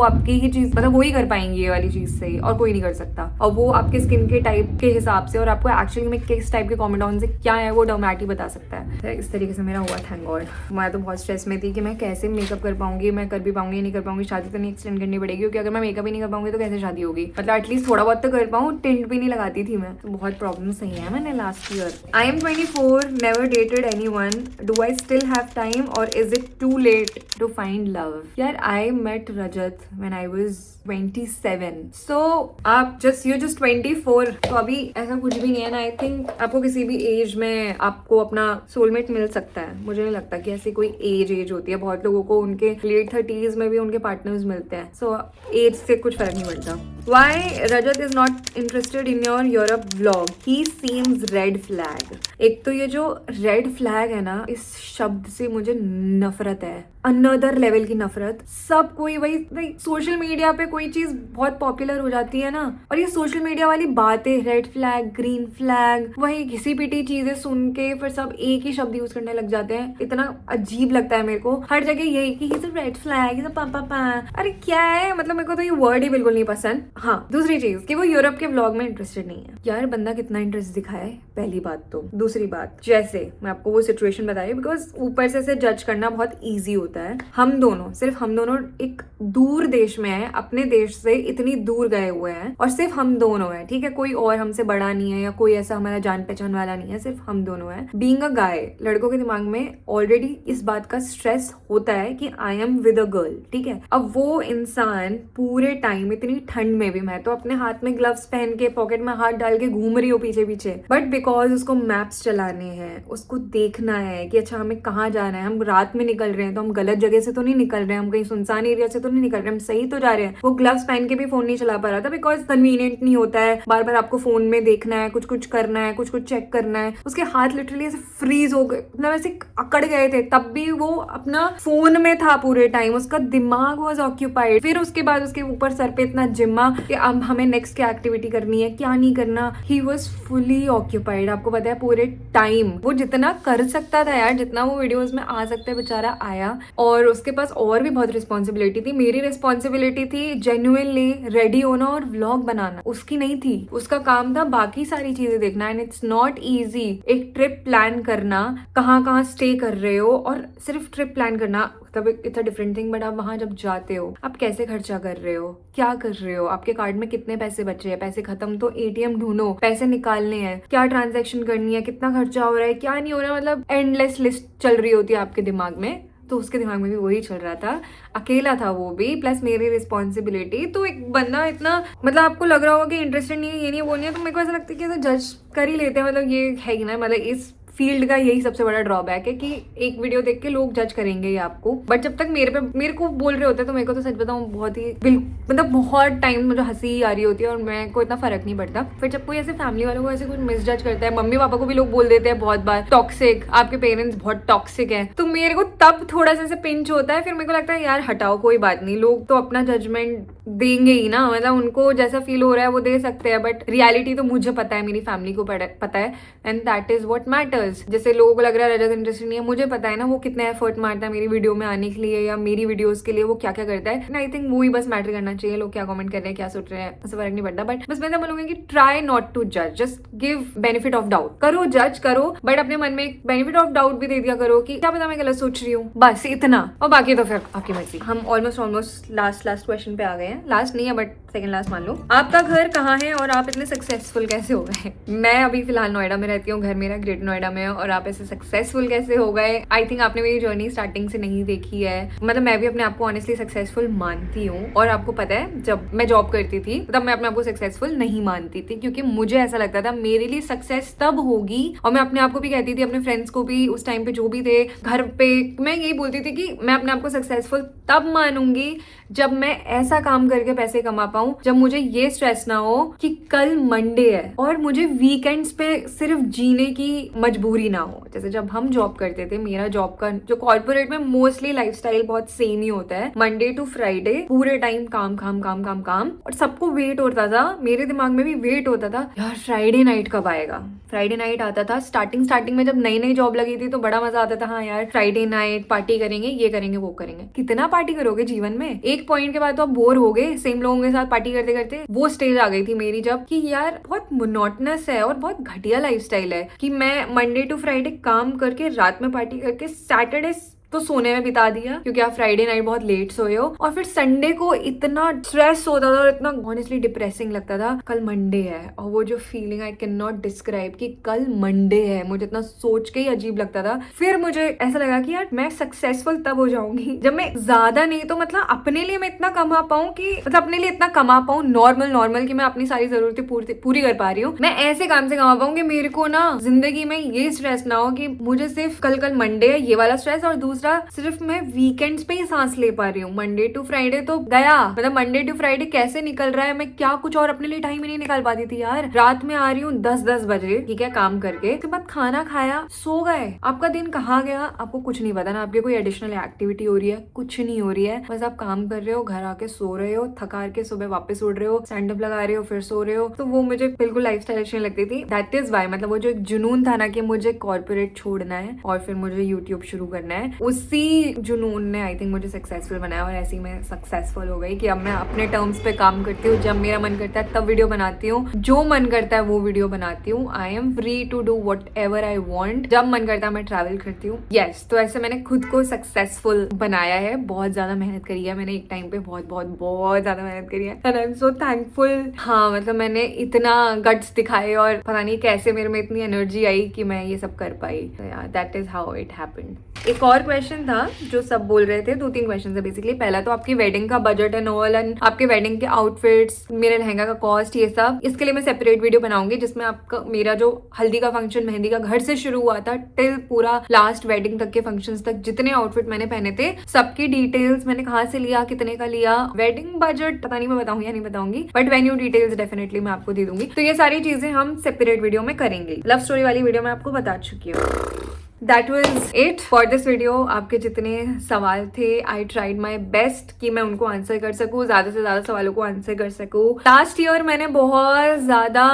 आपकी ही चीज, मतलब वही कर पाएंगे ये वाली चीज सही, और कोई नहीं कर सकता। और वो आपके स्किन के टाइप के हिसाब से और आपको एक्चुअली में किस टाइप के कॉमेडॉन्स है क्या है, वो डर्मैट ही बता सकता है। इस तरीके से मेरा हुआ, थैंक गॉड। मैं तो बहुत स्ट्रेस में थी कि मैं कैसे मेकअप कर पाऊंगी, मैं कर भी पाऊंगी नहीं कर पाऊंगी, शादी तो नहीं एक्सटेंड करनी पड़ेगी, क्योंकि अगर मैं मेकअप ही नहीं कर पाऊंगी तो कैसे शादी होगी। मतलब एटलीस्ट थोड़ा बहुत तो कर पाऊँ, टिंट भी नहीं लगाती थी मैं, तो बहुत प्रॉब्लम सही है मैंने last year. I am 24, never dated anyone, do I still have time और is it too late to find love? यार I met Rajat when I was 27, so आप you're just 24, तो अभी ऐसा कुछ भी नहीं है ना। आई थिंक आपको किसी भी एज में आपको अपना सोलमेट मिल सकता है। मुझे नहीं लगता कि ऐसी कोई एज होती है। बहुत लोगों को उनके लेट 30s में भी उनके पार्टनर्स मिलते हैं, सो एज से कुछ फर्क नहीं पड़ता। Why Rajat is not interested in your Europe vlog? He seems red flag. एक तो ये जो रेड फ्लैग है ना, इस शब्द से मुझे नफरत है, अनदर लेवल की नफरत। सब कोई वही सोशल मीडिया पे कोई चीज बहुत पॉपुलर हो जाती है ना, और ये सोशल मीडिया वाली बातें, रेड फ्लैग, ग्रीन फ्लैग, वही घिसी पिटी चीजें सुन के फिर सब एक ही शब्द यूज करने लग जाते हैं। इतना अजीब लगता है मेरे को हर जगह यही कि he's a red flag, he's a पा। अरे क्या है, मतलब मेरे को तो ये वर्ड ही बिल्कुल नहीं पसंद। हाँ, दूसरी चीज कि वो यूरोप के व्लॉग में इंटरेस्टेड नहीं है। यार बंदा कितना इंटरेस्ट दिखाए, पहली बात तो। दूसरी बात, जैसे मैं आपको वो सिचुएशन बताई, बिकॉज ऊपर से जज करना बहुत ईजी होता है। हम दोनों, सिर्फ हम दोनों एक दूर देश में है, अपने देश से इतनी दूर गए हुए हैं, और सिर्फ हम दोनों हैं, ठीक है। कोई और हमसे बड़ा नहीं है या कोई ऐसा हमारा जान पहचान वाला नहीं है, सिर्फ हम दोनों हैं। बीइंग अ गाय, लड़कों के दिमाग में ऑलरेडी इस बात का स्ट्रेस होता होता है कि I am with a girl, ठीक है। अब वो इंसान पूरे टाइम इतनी ठंड में भी, मैं तो अपने हाथ में ग्लव्स पहन के पॉकेट में हाथ डाल के घूम रही हूँ पीछे पीछे, बट बिकॉज उसको मैप्स चलाने हैं, उसको देखना है कि अच्छा हमें कहाँ जाना है, हम रात में निकल रहे हैं तो हम गलत जगह से तो नहीं निकल रहे हैं, हम कहीं सुनसान एरिया से तो नहीं निकल रहे, हम सही तो जा रहे हैं। वो ग्लव्स पहन के भी फोन नहीं चला पा रहा था बिकॉज कन्वीनियंट नहीं होता है, बार बार आपको फोन में देखना है, कुछ कुछ करना है, कुछ कुछ चेक करना है। उसके हाथ लिटरली ऐसे फ्रीज हो गए, मतलब ऐसे अकड़ गए थे, तब भी वो अपना फोन में था पूरे टाइम, उसका दिमाग वॉज ऑक्यूपाइड। फिर उसके बाद उसके ऊपर सर पे इतना जिम्मा कि अब हमें नेक्स्ट क्या एक्टिविटी करनी है, क्या नहीं करना। ही वॉज फुली ऑक्यूपाइड, आपको पता है पूरे टाइम वो जितना कर सकता था यार, जितना वो वीडियोस में आ सकता है बेचारा आया। और उसके पास और भी बहुत रिस्पॉन्सिबिलिटी थी। मेरी रिस्पॉन्सिबिलिटी थी जेन्युइनली रेडी होना और व्लॉग बनाना, उसकी नहीं थी। उसका काम था बाकी सारी चीजें देखना। एंड इट्स नॉट ईजी एक ट्रिप प्लान करना, कहाँ कहाँ स्टे कर रहे हो, और सिर्फ ट्रिप प्लान करना तब it's a different thing, but आप वहां जब जाते हो आप कैसे खर्चा कर रहे हो, क्या कर रहे हो, आपके कार्ड में कितने पैसे बचे हैं, पैसे खत्म तो एटीएम ढूंढो, पैसे निकालने हैं, क्या ट्रांजैक्शन करनी है, कितना खर्चा हो रहा है, क्या नहीं हो रहा है, मतलब एंडलेस लिस्ट चल रही होती है आपके दिमाग में। तो उसके दिमाग में भी वही चल रहा था, अकेला था वो भी, प्लस मेरी रिस्पॉन्सिबिलिटी। तो एक बंदा इतना, मतलब आपको लग रहा होगा कि इंटरेस्टेड नहीं है, ये नहीं, वो नहीं है, तो मेरे को ऐसा लगता है कि ऐसा जज कर ही लेते हैं। मतलब ये है ही ना, मतलब इस फील्ड का यही सबसे बड़ा ड्रॉबैक है कि एक वीडियो देख के लोग जज करेंगे ही आपको। बट जब तक मेरे को बोल रहे होते हैं तो मेरे को तो सच बताऊं बहुत ही मतलब बहुत टाइम मुझे हंसी आ रही होती है और मेरे को इतना फर्क नहीं पड़ता। फिर जब कोई ऐसे फैमिली वालों को ऐसे कुछ मिसजज करता है, मम्मी पापा को भी लोग बोल देते हैं बहुत बार टॉक्सिक, आपके पेरेंट्स बहुत टॉक्सिक है, तो मेरे को तब थोड़ा सा पिंच होता है। फिर मेरे को लगता है यार हटाओ, कोई बात नहीं, लोग तो अपना जजमेंट देंगे ही ना, मतलब उनको जैसा फील हो रहा है वो दे सकते हैं, बट रियलिटी तो मुझे पता है, मेरी फैमिली को पता है, and that is what matters. जैसे लोगों को लग रहा है रजत इंटरेस्टेड नहीं है, मुझे पता है ना वो कितना एफर्ट मारता है मेरी वीडियो में आने के लिए या मेरी वीडियोस के लिए, वो क्या क्या करता है। एंड आई थिंक वो ही बस मैटर करना चाहिए, लोग क्या कमेंट कर रहे हैं, क्या सोच रहे हैं, उससे फर्क नहीं पड़ता। बट बस मैं तो बोलूंगी कि ट्राई नॉट टू जज, just give benefit of doubt. करो, जज करो, बट अपने मन में एक बेनिफिट ऑफ डाउट भी दे दिया करो कि क्या पता मैं गलत सोच रही हूँ, बस इतना। और बाकी तो फिर आपकी मर्जी। हम ऑलमोस्ट लास्ट क्वेश्चन पे आ गए हैं, लास्ट नहीं है बट सेकंड लास्ट मान लो। आपका घर कहाँ है और आप इतने सक्सेसफुल कैसे हो गए? मैं अभी फिलहाल नोएडा में रहती हूँ, घर मेरा ग्रेटर नोएडा में है, और आप ऐसे सक्सेसफुल कैसे हो गए? आई थिंक आपने मेरी जर्नी स्टार्टिंग से नहीं देखी है, मतलब मैं भी अपने आप को ऑनेस्टली सक्सेसफुल मानती हूँ। और आपको पता है जब मैं जॉब करती थी तब मैं अपने आप को सक्सेसफुल नहीं मानती थी, क्योंकि मुझे ऐसा लगता था मेरे लिए सक्सेस तब होगी, और मैं अपने आप को भी कहती थी, अपने फ्रेंड्स को भी उस टाइम पे जो भी थे घर पे, मैं यही बोलती थी कि मैं अपने आप को सक्सेसफुल तब मानूंगी जब मैं ऐसा काम करके पैसे कमा पाऊं, जब मुझे ये स्ट्रेस ना हो कि कल मंडे है और मुझे वीकेंड्स पे सिर्फ जीने की मजबूरी ना हो। जैसे जब हम जॉब करते थे, मेरा जॉब का जो कॉर्पोरेट में मोस्टली लाइफस्टाइल बहुत सेम ही होता है, मंडे टू फ्राइडे पूरे टाइम काम काम काम काम काम, और सबको वेट होता था, मेरे दिमाग में भी वेट होता था यार फ्राइडे नाइट कब आएगा। फ्राइडे नाइट आता था स्टार्टिंग में जब नई नई जॉब लगी थी तो बड़ा मजा आता था, हाँ यार फ्राइडे नाइट पार्टी करेंगे, ये करेंगे वो करेंगे। कितना पार्टी करोगे जीवन में? एक पॉइंट के बाद तो आप बोर हो गए सेम लोगों के साथ पार्टी करते करते। वो स्टेज आ गई थी मेरी जब कि यार बहुत मोनोटनस है और बहुत घटिया लाइफस्टाइल है कि मैं मंडे टू फ्राइडे काम करके रात में पार्टी करके सैटरडे तो सोने में बिता दिया क्योंकि आप फ्राइडे नाइट बहुत लेट सोए हो, और फिर संडे को इतना स्ट्रेस होता था और इतना ऑनेस्टली डिप्रेसिंग लगता था कल मंडे है। और वो जो feeling I can not describe कि कल मंडे है, मुझे इतना सोच के ही अजीब लगता था। फिर मुझे ऐसा लगा कि यार मैं सक्सेसफुल तब हो जाऊंगी जब मैं ज्यादा नहीं तो मतलब अपने लिए मैं इतना कमा पाऊं कि मतलब अपने लिए इतना कमा पाऊं नॉर्मल कि मैं अपनी सारी जरूरतें पूरी कर पा रही हूँ। मैं ऐसे काम से कमा पाऊं कि मेरे को ना जिंदगी में ये स्ट्रेस ना हो कि मुझे सिर्फ कल मंडे है ये वाला स्ट्रेस, और दूसरा सिर्फ मैं वीकेंड्स पे ही सांस ले पा रही हूँ। मंडे टू फ्राइडे तो गया, मतलब मंडे टू फ्राइडे कैसे निकल रहा है, मैं क्या कुछ और अपने लिए टाइम ही नहीं निकाल पाती थी यार। रात में आ रही हूँ 10 बजे, ठीक है, काम करके, उसके बाद खाना खाया, सो गए। आपका दिन कहाँ गया आपको कुछ नहीं पता ना, आपकी कोई एडिशनल एक्टिविटी हो रही है, कुछ नहीं हो रही है, बस आप काम कर रहे हो, घर आके सो रहे हो, थका के सुबह वापस उठ रहे हो, स्टैंड अप लगा रहे हो, फिर सो रहे हो। तो वो मुझे बिल्कुल लाइफस्टाइल अच्छी नहीं लगती थी। दैट इज वाई, मतलब वो जो एक जुनून था ना कि मुझे कॉर्पोरेट छोड़ना है और फिर मुझे यूट्यूब शुरू करना है, उसी जुनून ने आई थिंक मुझे सक्सेसफुल बनाया। और ऐसे ही मैं सक्सेसफुल हो गई कि अब मैं अपने टर्म्स पे काम करती हूँ, जब मेरा मन करता है तब वीडियो बनाती हूँ, जो मन करता है वो वीडियो बनाती हूँ। I am free to do whatever I want, जब मन करता है मैं ट्रैवल करती हूँ। यस, तो ऐसे मैंने खुद को सक्सेसफुल बनाया है, बहुत ज्यादा मेहनत करी है मैंने एक टाइम पे, बहुत ज्यादा मेहनत करी है, and I am so thankful. हाँ, मतलब मैंने इतना गट्स दिखाए और पता नहीं कैसे मेरे में इतनी एनर्जी आई कि मैं ये सब कर पाई। That is how it happened. एक और क्वेश्चन था जो सब बोल रहे थे, 2-3 क्वेश्चन है बेसिकली। पहला तो आपकी वेडिंग का बजट एंड ऑल, एंड आपके वेडिंग के आउटफिट्स, मेरे लहंगा का कॉस्ट, ये सब। इसके लिए मैं सेपरेट वीडियो बनाऊंगी जिसमें आपका मेरा जो हल्दी का फंक्शन, मेहंदी का घर से शुरू हुआ था टिल पूरा लास्ट वेडिंग तक के फंक्शंस तक, जितने आउटफिट मैंने पहने थे सबकी डिटेल्स, मैंने कहाँ से लिया, कितने का लिया, वेडिंग बजट पता नहीं मैं बताऊंगी या नहीं बताऊंगी, बट वेन्यू डिटेल्स डेफिनेटली मैं आपको दे दूंगी। तो ये सारी चीजें हम सेपरेट वीडियो में करेंगे। लव स्टोरी वाली वीडियो मैं आपको बता चुकी हूँ। That was it for this video। आपके जितने सवाल थे, I tried my best कि मैं उनको आंसर कर सकूँ, ज्यादा से ज्यादा सवालों को आंसर कर सकूँ। लास्ट ईयर मैंने बहुत ज्यादा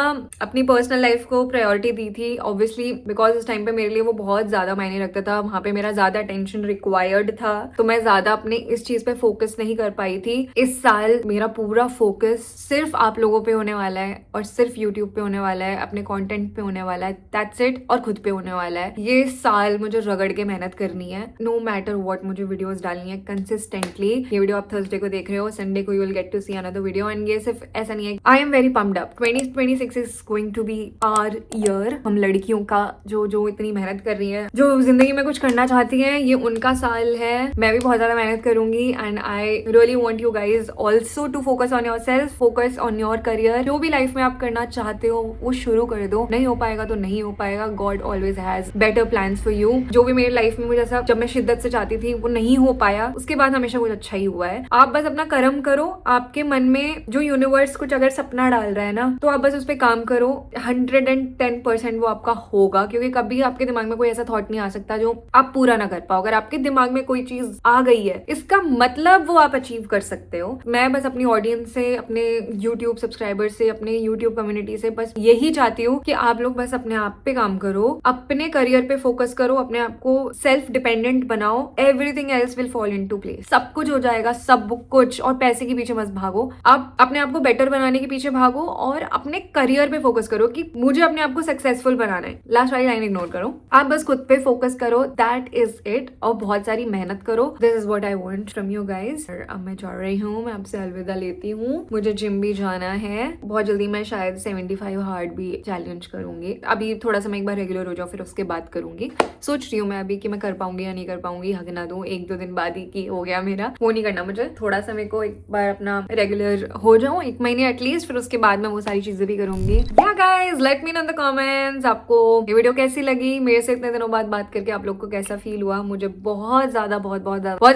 अपनी पर्सनल लाइफ को प्रायोरिटी दी थी, ऑब्वियसली बिकॉज उस टाइम पे मेरे लिए वो बहुत ज्यादा मायने रखता था, वहां पे मेरा ज्यादा अटेंशन रिक्वायर्ड था, तो मैं ज्यादा अपने इस चीज पे फोकस नहीं कर पाई थी। इस साल मेरा पूरा फोकस सिर्फ आप लोगों पे होने वाला है और सिर्फ यूट्यूब पे होने वाला है, अपने कॉन्टेंट पे होने वाला है, दैट्स इट, और खुद पे होने वाला है। ये साल मुझे रगड़ के मेहनत करनी है, नो मैटर व्हाट, मुझे वीडियोस डालनी है कंसिस्टेंटली। ये वीडियो आप थर्सडे को देख रहे हो, संडे को you will get to see another video. And ये सिर्फ ऐसा नहीं है, I am very pumped up. 2026 is going to be our year. हम लड़कियों का जो इतनी मेहनत कर रही है, जो जिंदगी में कुछ करना चाहती है, ये उनका साल है। मैं भी बहुत ज्यादा मेहनत करूंगी and I really want you guys also to focus on your self, focus on your career. जो भी लाइफ में आप करना चाहते हो वो शुरू कर दो, नहीं हो पाएगा तो नहीं हो पाएगा, God always has better plans for you. जो भी मेरी लाइफ में मुझे ऐसा जब मैं शिद्दत से चाहती थी वो नहीं हो पाया, उसके बाद हमेशा कुछ अच्छा ही हुआ है। आप बस अपना कर्म करो, आपके मन में जो यूनिवर्स कुछ अगर सपना डाल रहा है ना, तो आप बस उस पर काम करो, 110% वो आपका होगा, क्योंकि कभी आपके दिमाग में कोई ऐसा थॉट नहीं आ सकता जो आप पूरा ना कर पाओ। अगर आपके दिमाग में कोई चीज आ गई है, इसका मतलब वो आप अचीव कर सकते हो। मैं बस अपनी ऑडियंस से, अपने यूट्यूब सब्सक्राइबर से, अपने यूट्यूब कम्युनिटी से बस यही चाहती हूँ कि आप लोग बस अपने आप पे काम करो, अपने करियर पे फोकस करो, अपने आप को सेल्फ डिपेंडेंट बनाओ, everything else will fall into place. सब कुछ हो जाएगा, सब कुछ। और पैसे के पीछे मत भागो, आप अपने आप को बेटर बनाने के पीछे भागो और अपने करियर पे फोकस करो कि मुझे अपने आप को सक्सेसफुल बनाना है। लास्ट वाली लाइन इग्नोर करो, आप बस खुद पे फोकस करो, दैट इज इट। और बहुत सारी मेहनत करो, this is what I want from you guys. अब मैं जा रही हूँ, मैं आपसे अलविदा लेती हूँ, मुझे जिम भी जाना है बहुत जल्दी। मैं शायद 75 हार्ड भी चैलेंज करूंगी, अभी थोड़ा सा मैं एक बार रेगुलर हो जाऊँ फिर उसके बाद करूंगी। सोच रही हूँ मैं अभी कि मैं कर पाऊंगी या नहीं कर पाऊंगी, हक ना दूं 1-2 दिन बाद ही कि हो गया मेरा, वो नहीं करना मुझे। थोड़ा सा मेरे को एक बार अपना रेगुलर हो जाऊं, 1 महीने एटलीस्ट, फिर उसके बाद मैं वो सारी चीजें भी करूंगी। Yeah guys let me know in the comments, आपको ये वीडियो कैसी लगी, मेरे से इतने दिनों बाद बात करके आप लोग को कैसा फील हुआ। मुझे बहुत ज्यादा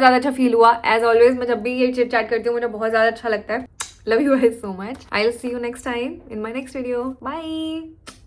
अच्छा फील हुआ। एज ऑलवेज मैं जब भी ये चिट चैट करती हूँ मुझे बहुत ज्यादा अच्छा लगता है। Love you guys so much. I will see you next time in my next video. Bye.